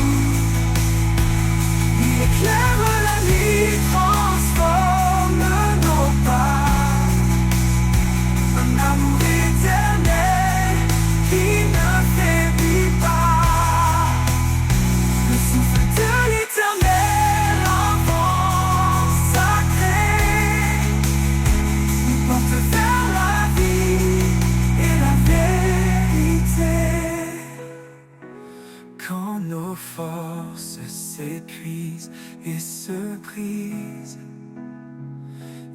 Speaker 4: Il éclaire la nuit, transforme nos pas. Un amour éternel qui ne faiblit pas. Le souffle de l'Éternel, un vent sacré, nous porte vers la vie et la vérité. Quand nos forces s'épuisent et se brisent,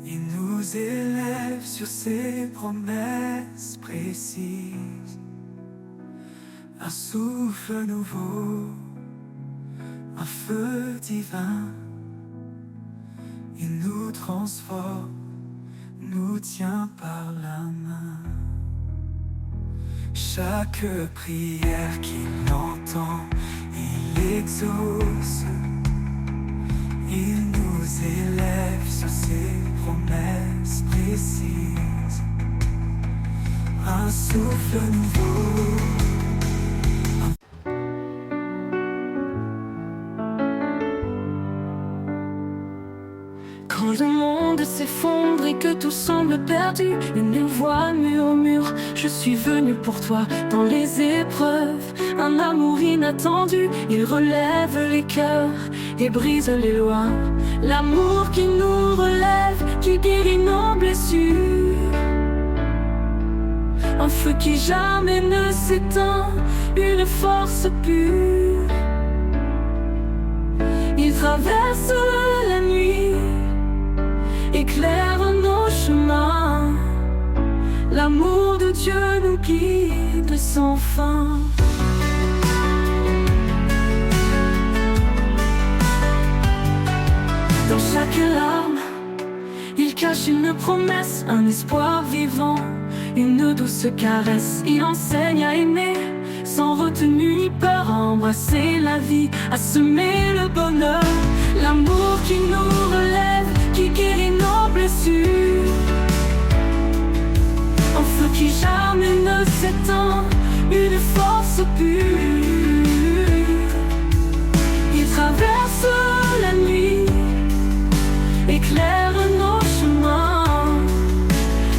Speaker 4: il nous élève sur ses promesses précises. Un souffle nouveau, un feu divin, il nous transforme, nous tient par la main. Chaque prière qu'il entend, il exauce. Il nous élève sur ses promesses précises. Un souffle nouveau.
Speaker 1: Quand le monde s'effondre et que tout semble perdu, une voix murmure: je suis venu pour toi. Dans les épreuves, un amour inattendu, il relève les cœurs et brise les lois. L'amour qui nous relève, qui guérit nos blessures. un feu qui jamais ne s'éteint, une force pure. Il traverse la nuit, éclaire nos chemins. L'amour de Dieu nous guide sans fin. Dans chaque larme, il cache une promesse, un espoir vivant, une douce caresse. Il enseigne à aimer, sans retenue ni peur, à embrasser la vie, à semer le bonheur. L'amour qui nous relève, qui guérit nos blessures. Un feu qui jamais ne s'éteint, une force pure. Il traverse la nuit, éclaire nos chemins.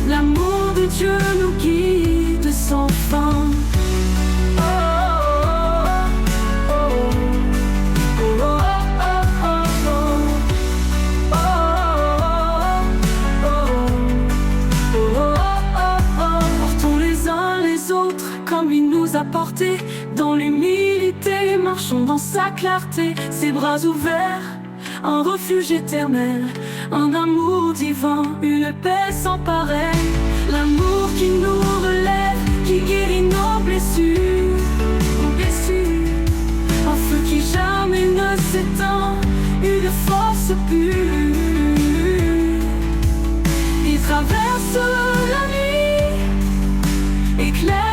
Speaker 1: L'amour de Dieu nous guide sans fin. Comme il nous a portés dans l'humilité, marchons dans sa clarté, ses bras ouverts, un refuge éternel, un amour divin, une paix sans pareil. L'amour qui nous relève, qui guérit nos blessures, un feu qui jamais ne s'éteint, une force pure. Il traverse la nuit, éclaire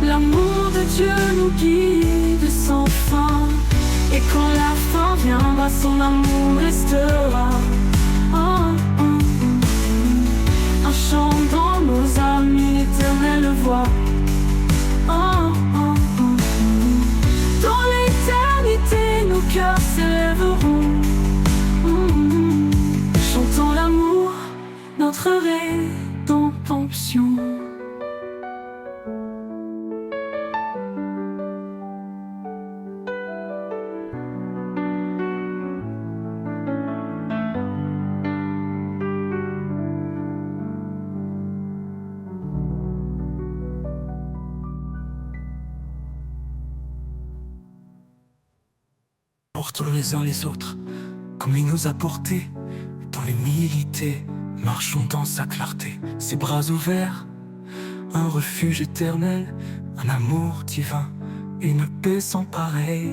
Speaker 1: l'amour de Dieu nous guide sans fin. Et quand la fin viendra, son amour restera. Un chant dans nos âmes, une éternelle voix. Dans l'éternité, nos cœurs s'élèveront. Chantons l'amour, notre rédemption.
Speaker 4: Portons les uns les autres, comme il nous a portés, dans l'humilité, marchons dans sa clarté, ses bras ouverts, un refuge éternel, un amour divin, une paix sans pareil.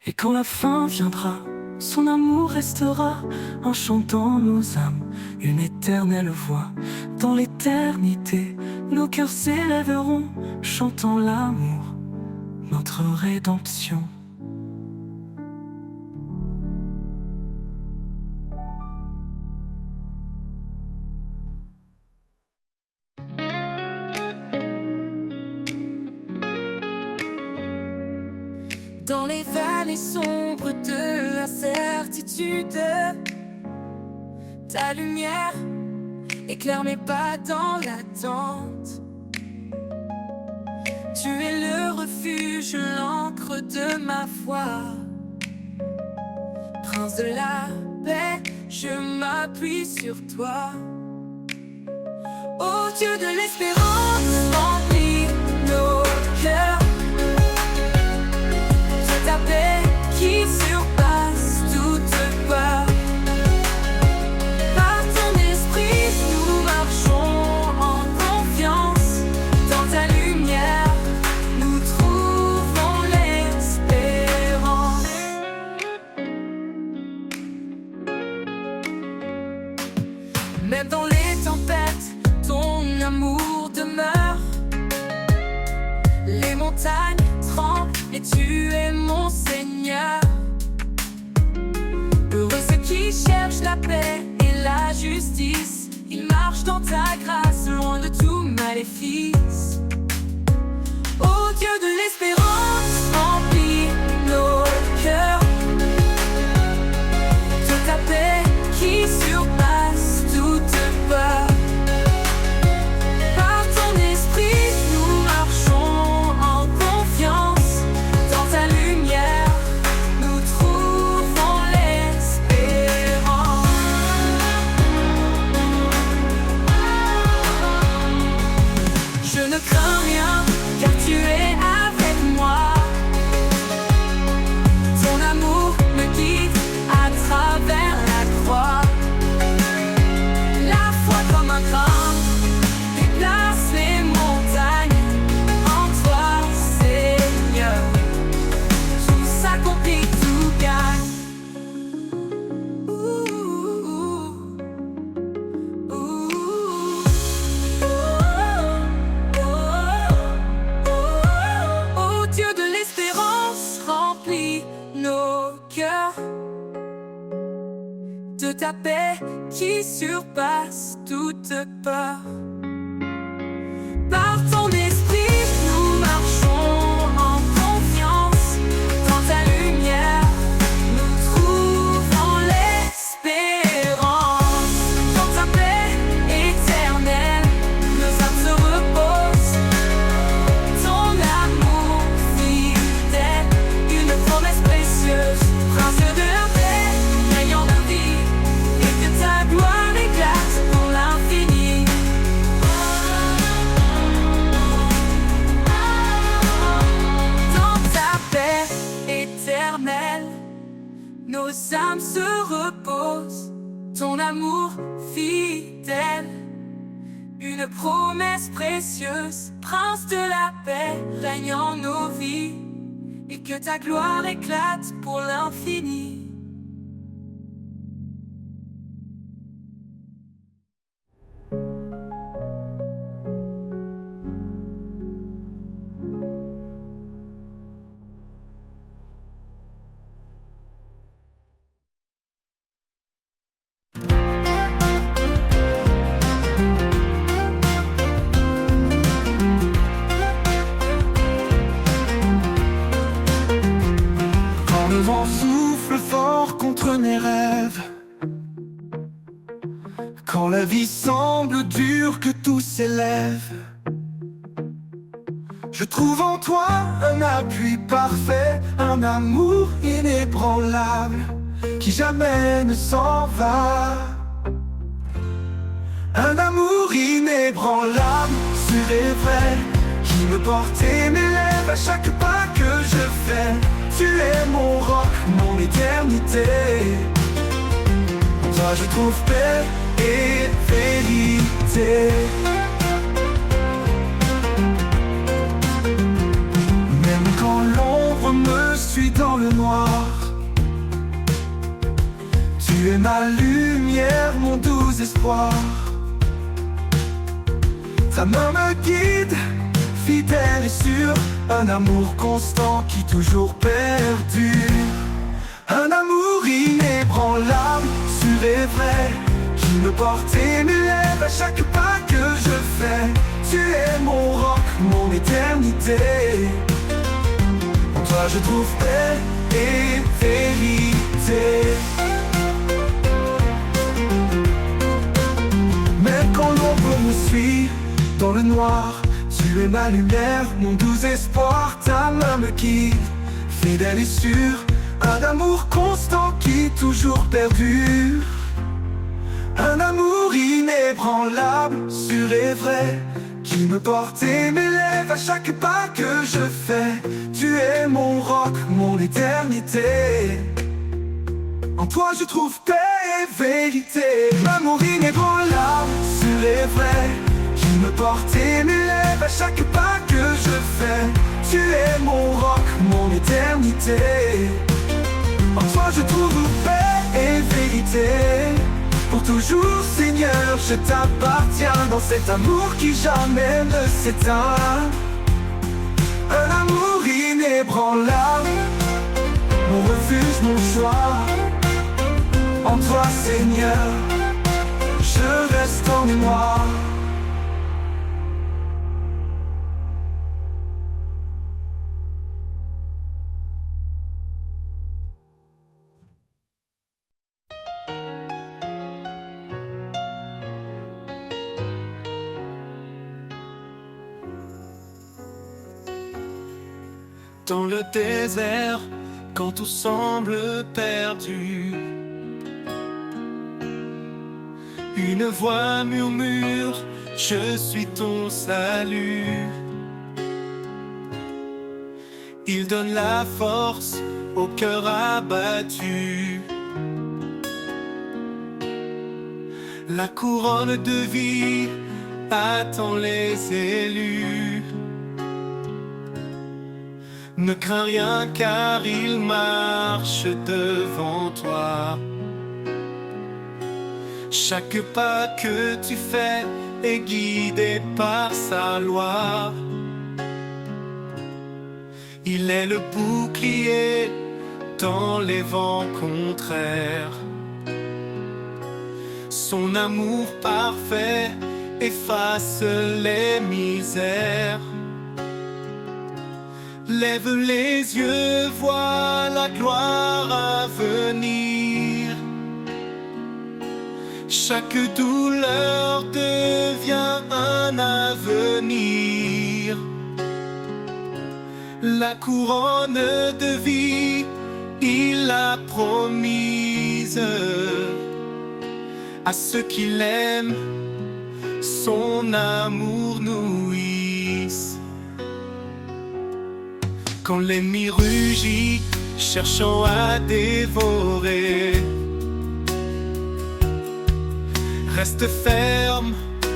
Speaker 4: Et quand la fin viendra, son amour restera, un chant dans nos âmes, une éternelle voix. Dans l'éternité, nos cœurs s'élèveront, chantant l'amour, notre rédemption.
Speaker 1: Dans les vallées sombres de l'incertitude, ta lumière éclaire mes pas dans l'attente. Tu es le refuge, l'encre de ma foi. Prince de la paix, je m'appuie sur toi. Ô Dieu de l'espérance, remplis nos cœurs de ta paix qui surpasse toute peur. Par ton esprit, nous marchons en confiance. Dans ta lumière, nous trouvons l'espérance. Même dans les tempêtes, ton amour demeure. Les montagnes tremblent et tu es mon Seigneur. Heureux ceux qui cherchent la paix et la justice. Ils marchent dans ta grâce, loin de tout maléfice. Ô Dieu de l'espérance, remplis nos cœurs de ta paix qui surpasse toute peur. Par ton esprit, nous marchons en confiance. Dans ta lumière, nous trouvons
Speaker 2: ta paix qui surpasse toute peur. Par ton esprit, nous marchons en confiance. Dans ta lumière, nous trouvons l'espérance. Dans ta paix éternelle, nos âmes se reposent. Ton amour fidèle, une promesse précieuse. Prince de la paix, rayons de vie, et que ta gloire éclate pour l'infini. Dans ta paix éternelle, nos âmes se reposent. Ton amour fidèle, une promesse précieuse. Prince de la paix, règne en nos vies, et que ta gloire éclate pour l'infini.
Speaker 4: Quand le vent souffle fort contre mes rêves, quand la vie semble dure, que tout s'élève, je trouve en toi un appui parfait, un amour inébranlable qui jamais ne s'en va. Un amour inébranlable, sûr et vrai, qui me porte et m'élève à chaque pas que je fais. Tu es mon roc, mon éternité. En toi je trouve paix et vérité. Même quand l'ombre me suit dans le noir, tu es ma lumière, mon doux espoir. Ta main me guide, fidèle et sûr, un amour constant qui toujours perdure. Un amour inébranlable, sûr et vrai, qui me porte et m'élève à chaque pas que je fais. Tu es mon roc, mon éternité. En toi je trouve paix et vérité. Même quand l'ombre me suit dans le noir, tu es ma lumière, mon doux espoir. Ta main me guide, fidèle et sûr, un amour constant qui toujours perdure. Un amour inébranlable, sûr et vrai, qui me porte et m'élève à chaque pas que je fais. Tu es mon roc, mon éternité. En toi je trouve paix et vérité. L'amour inébranlable, sûr et vrai, qui me porte et m'élève à chaque pas que je fais. Tu es mon roc, mon éternité. En toi je trouve paix et vérité. Pour toujours Seigneur je t'appartiens, dans cet amour qui jamais ne s'éteint. Un amour inébranlable, mon refuge, mon choix. En toi Seigneur, je reste en mémoire.
Speaker 3: Dans le désert, quand tout semble perdu, une voix murmure, je suis ton salut. Il donne la force au cœur abattu. La couronne de vie attend les élus. Ne crains rien car il marche devant toi. Chaque pas que tu fais est guidé par sa loi. Il est le bouclier dans les vents contraires. Son amour parfait efface les misères. Lève les yeux, vois la gloire à venir. Chaque douleur devient un avenir. La couronne de vie, il l'a promise à ceux qui l'aiment. Son amour nourrisse. Quand l'ennemi rugit, cherchant à dévorer, reste ferme,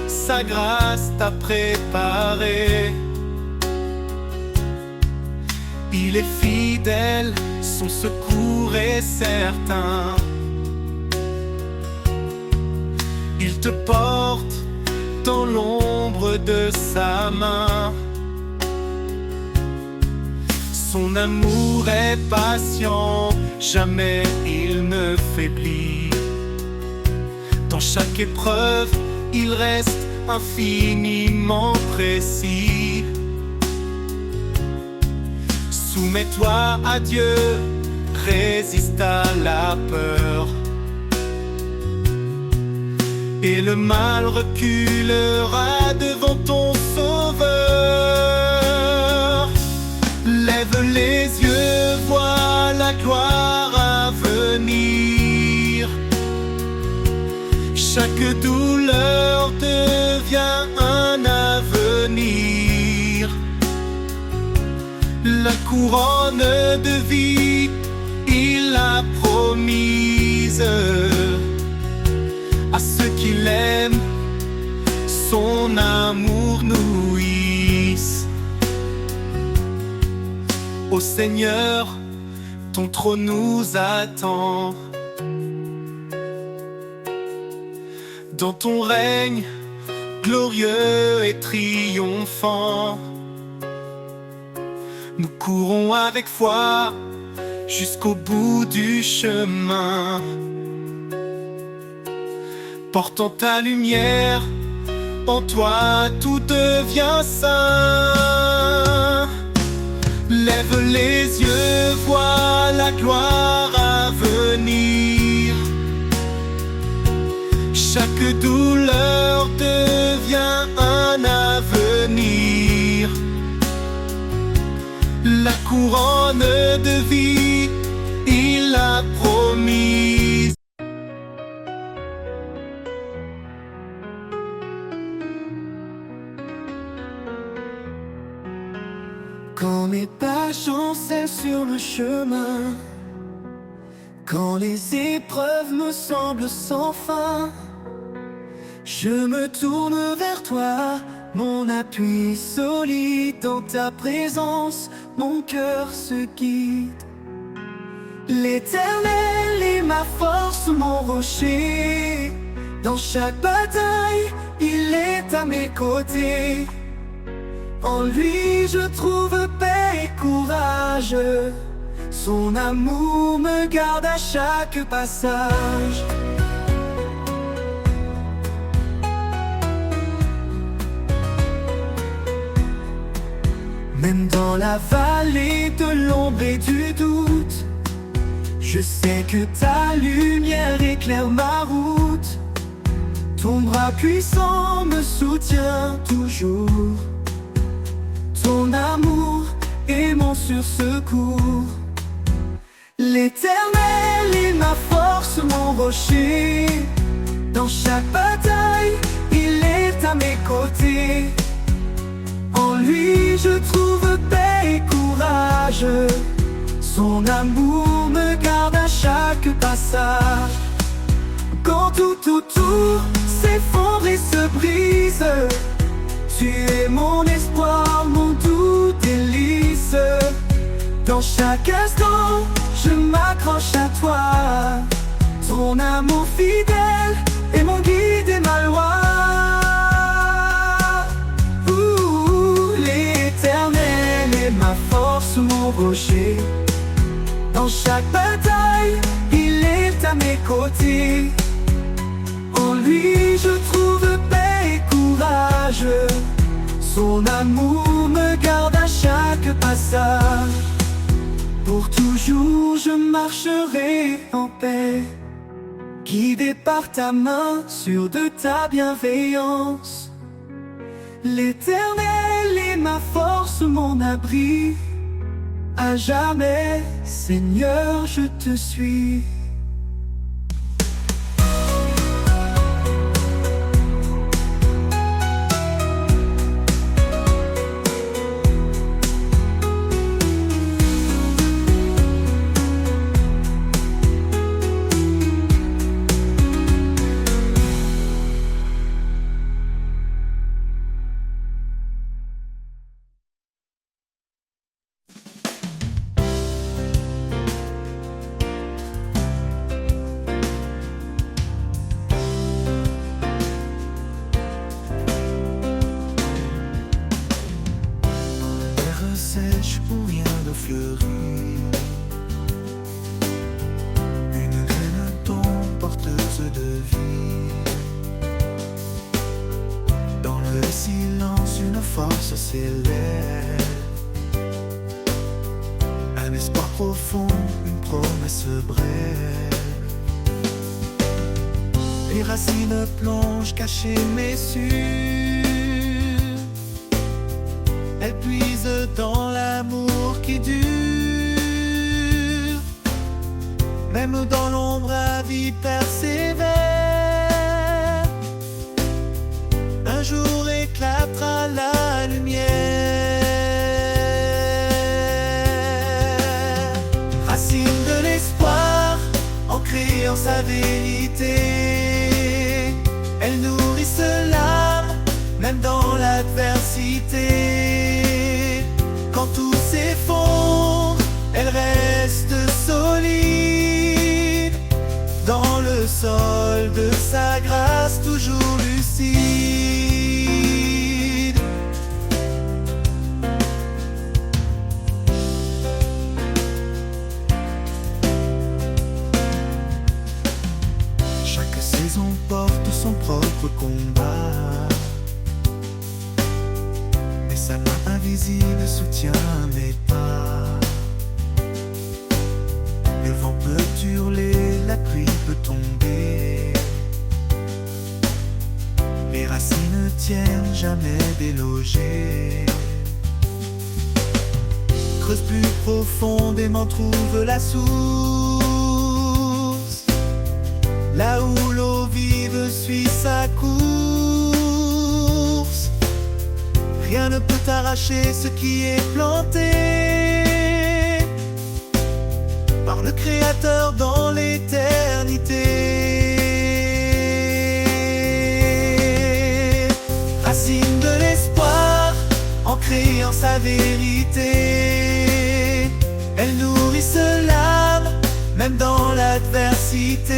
Speaker 3: sa grâce t'a préparé. Il est fidèle, son secours est certain. Il te porte dans l'ombre de sa main. Son amour est patient, jamais il ne faiblit. Dans chaque épreuve, il reste infiniment précis. Soumets-toi à Dieu, résiste à la peur, et le mal reculera devant ton Sauveur. Lève les yeux, vois la gloire à venir. Chaque douleur devient un avenir. La couronne de vie, il l'a promise à ceux qui l'aiment. Son amour nourrisse. Ô Seigneur, ton trône nous attend. Dans ton règne glorieux et triomphant, nous courons avec foi jusqu'au bout du chemin, portant ta lumière. En toi tout devient saint. Lève les yeux, vois la gloire à venir. Chaque douleur devient un avenir. La couronne de vie, il l'a promise.
Speaker 4: Quand mes pas chancellent sur le chemin, quand les épreuves me semblent sans fin, je me tourne vers toi, mon appui solide. Dans ta présence, mon cœur se guide. L'Éternel est ma force, mon rocher. Dans chaque bataille, il est à mes côtés. En lui je trouve paix et courage. Son amour me garde à chaque passage. Même dans la vallée de l'ombre et du doute, je sais que ta lumière éclaire ma route. Ton bras puissant me soutient toujours. Ton amour est mon sursecours. L'Éternel est ma force, mon rocher. Dans chaque bataille, il est à mes côtés. En lui je trouve paix et courage. Son amour me garde à chaque passage. Quand tout autour s'effondre et se brise, tu es mon espoir, mon doux délice. Dans chaque instant, je m'accroche à toi. Ton amour fidèle est mon guide et ma loi. L'Éternel est ma force, mon rocher. Dans chaque bataille, il est à mes côtés. En lui Son amour me garde à chaque passage. Pour toujours je marcherai en paix, guidé par ta main, sûr de ta bienveillance. L'Éternel est ma force, mon abri. À jamais, Seigneur, je te suis.
Speaker 3: Sèche où rien ne fleurit, une graine tombe porteuse de vie. Dans le silence, une force s'élève, un espoir profond, une promesse brève. Les racines plongent cachées mais sûres, elle puise dans l'amour qui dure. Même dans l'ombre, la vie persévère. Un jour éclatera la lumière. Racine de l'espoir, ancrée en sa vérité. Elle nourrisse l'âme, même dans l'adversité. Quand tout s'effondre, elle reste solide. Dans le sol de sa grâce, toujours lucide. Chaque saison porte son propre combat, mais sa main invisible soutient mes pas. Le vent peut hurler, la pluie peut tomber, les racines ne tiennent jamais délogées. Creuse plus profondément, trouve la source, là où l'eau vive suit sa course. Rien ne peut arracher ce qui est planté par le Créateur dans l'éternité. Racine de l'espoir, ancrée en sa vérité. Elle nourrisse l'âme, même dans l'adversité.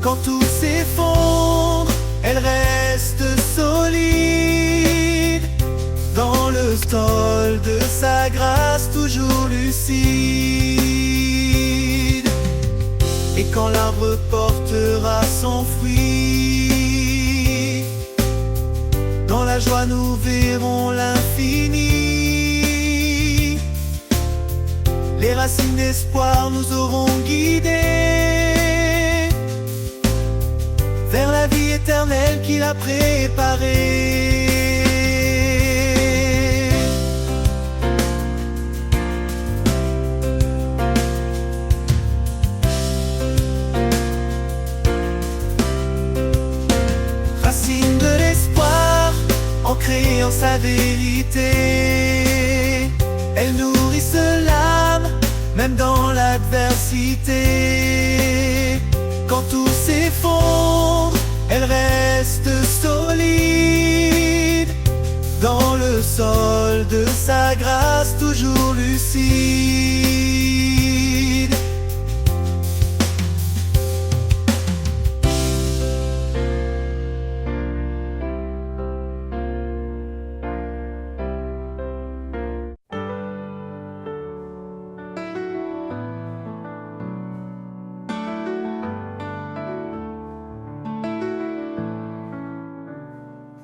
Speaker 3: Quand tout s'effondre, elle reste solide. Dans le sol de sa grâce, toujours lucide. Et quand l'arbre portera son fruit, dans la joie nous verrons l'infini. Les racines d'espoir nous auront guidés vers la vie éternelle qu'il a préparée. Racine de l'espoir, ancrée en sa vérité. Elle nourrisse l'âme, même dans l'adversité. Quand tout s'effondre, elle reste solide. Dans le sol de sa grâce, toujours lucide.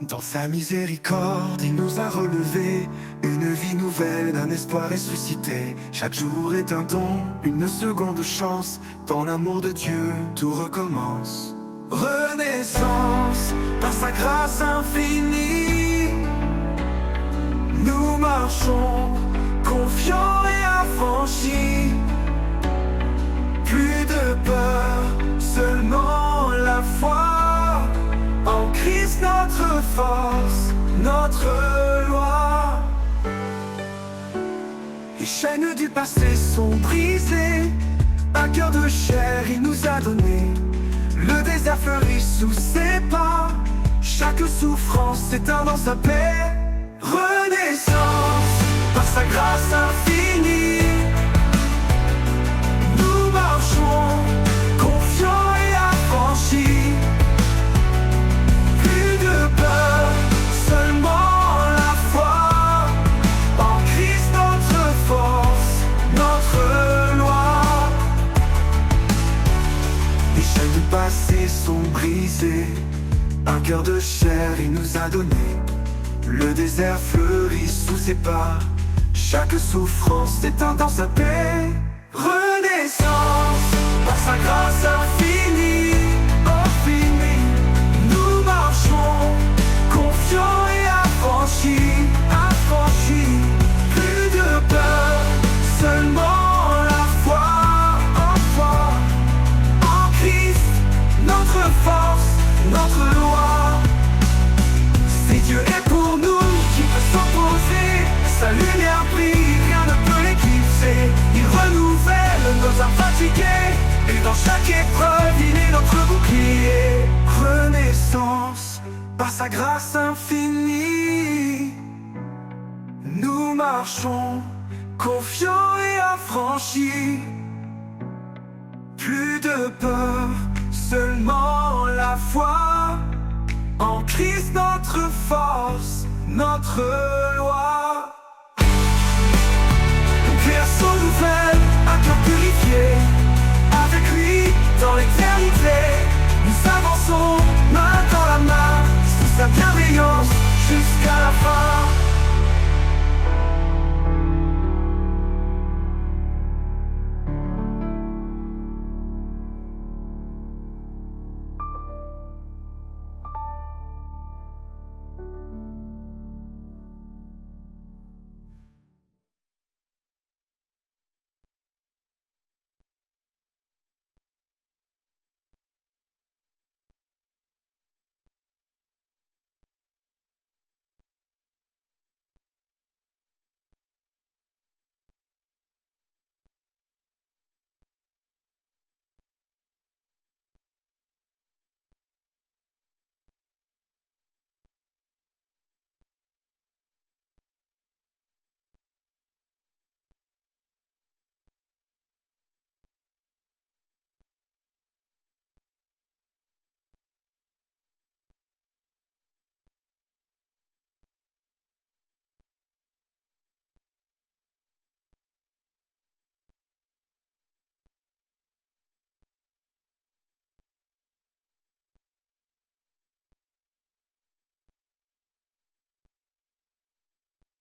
Speaker 4: Dans sa miséricorde, il nous a relevés. Une vie nouvelle, un espoir ressuscité. Chaque jour est un don, une seconde chance. Dans l'amour de Dieu, tout recommence. Renaissance, par sa grâce infinie. Nous marchons, confiants et affranchis. Plus de peur, seulement la foi. En Christ notre force, notre loi. Les chaînes du passé sont brisées. Un cœur de chair il nous a donné. Le désert fleurit sous ses pas. Chaque souffrance s'éteint dans sa paix. Renaissance, par sa grâce infinie. Nous marchons, confiants et affranchis. Plus de peur, seulement la foi. En Christ notre force, notre loi. Les chaînes du passé sont brisées. Un cœur de chair il nous a donné. Le désert fleurit sous ses pas. Chaque souffrance s'éteint dans sa paix. Renaissance, par sa grâce infinie. Infinie. Nous marchons, confiants et affranchis. Affranchis. Plus de peur, seulement la foi. En foi, en Christ, notre force, notre loi. Si Dieu est pour nous, qui peut s'opposer? Sa lumière brille, rien ne peut l'éclipser. Il renouvelle nos âmes fatiguées. Et dans chaque épreuve, il est notre bouclier. Renaissance, par sa grâce infinie. Nous marchons, confiants et affranchis. Plus de peur, seulement la foi. En Christ notre force, notre loi. Une création nouvelle, un cœur purifié.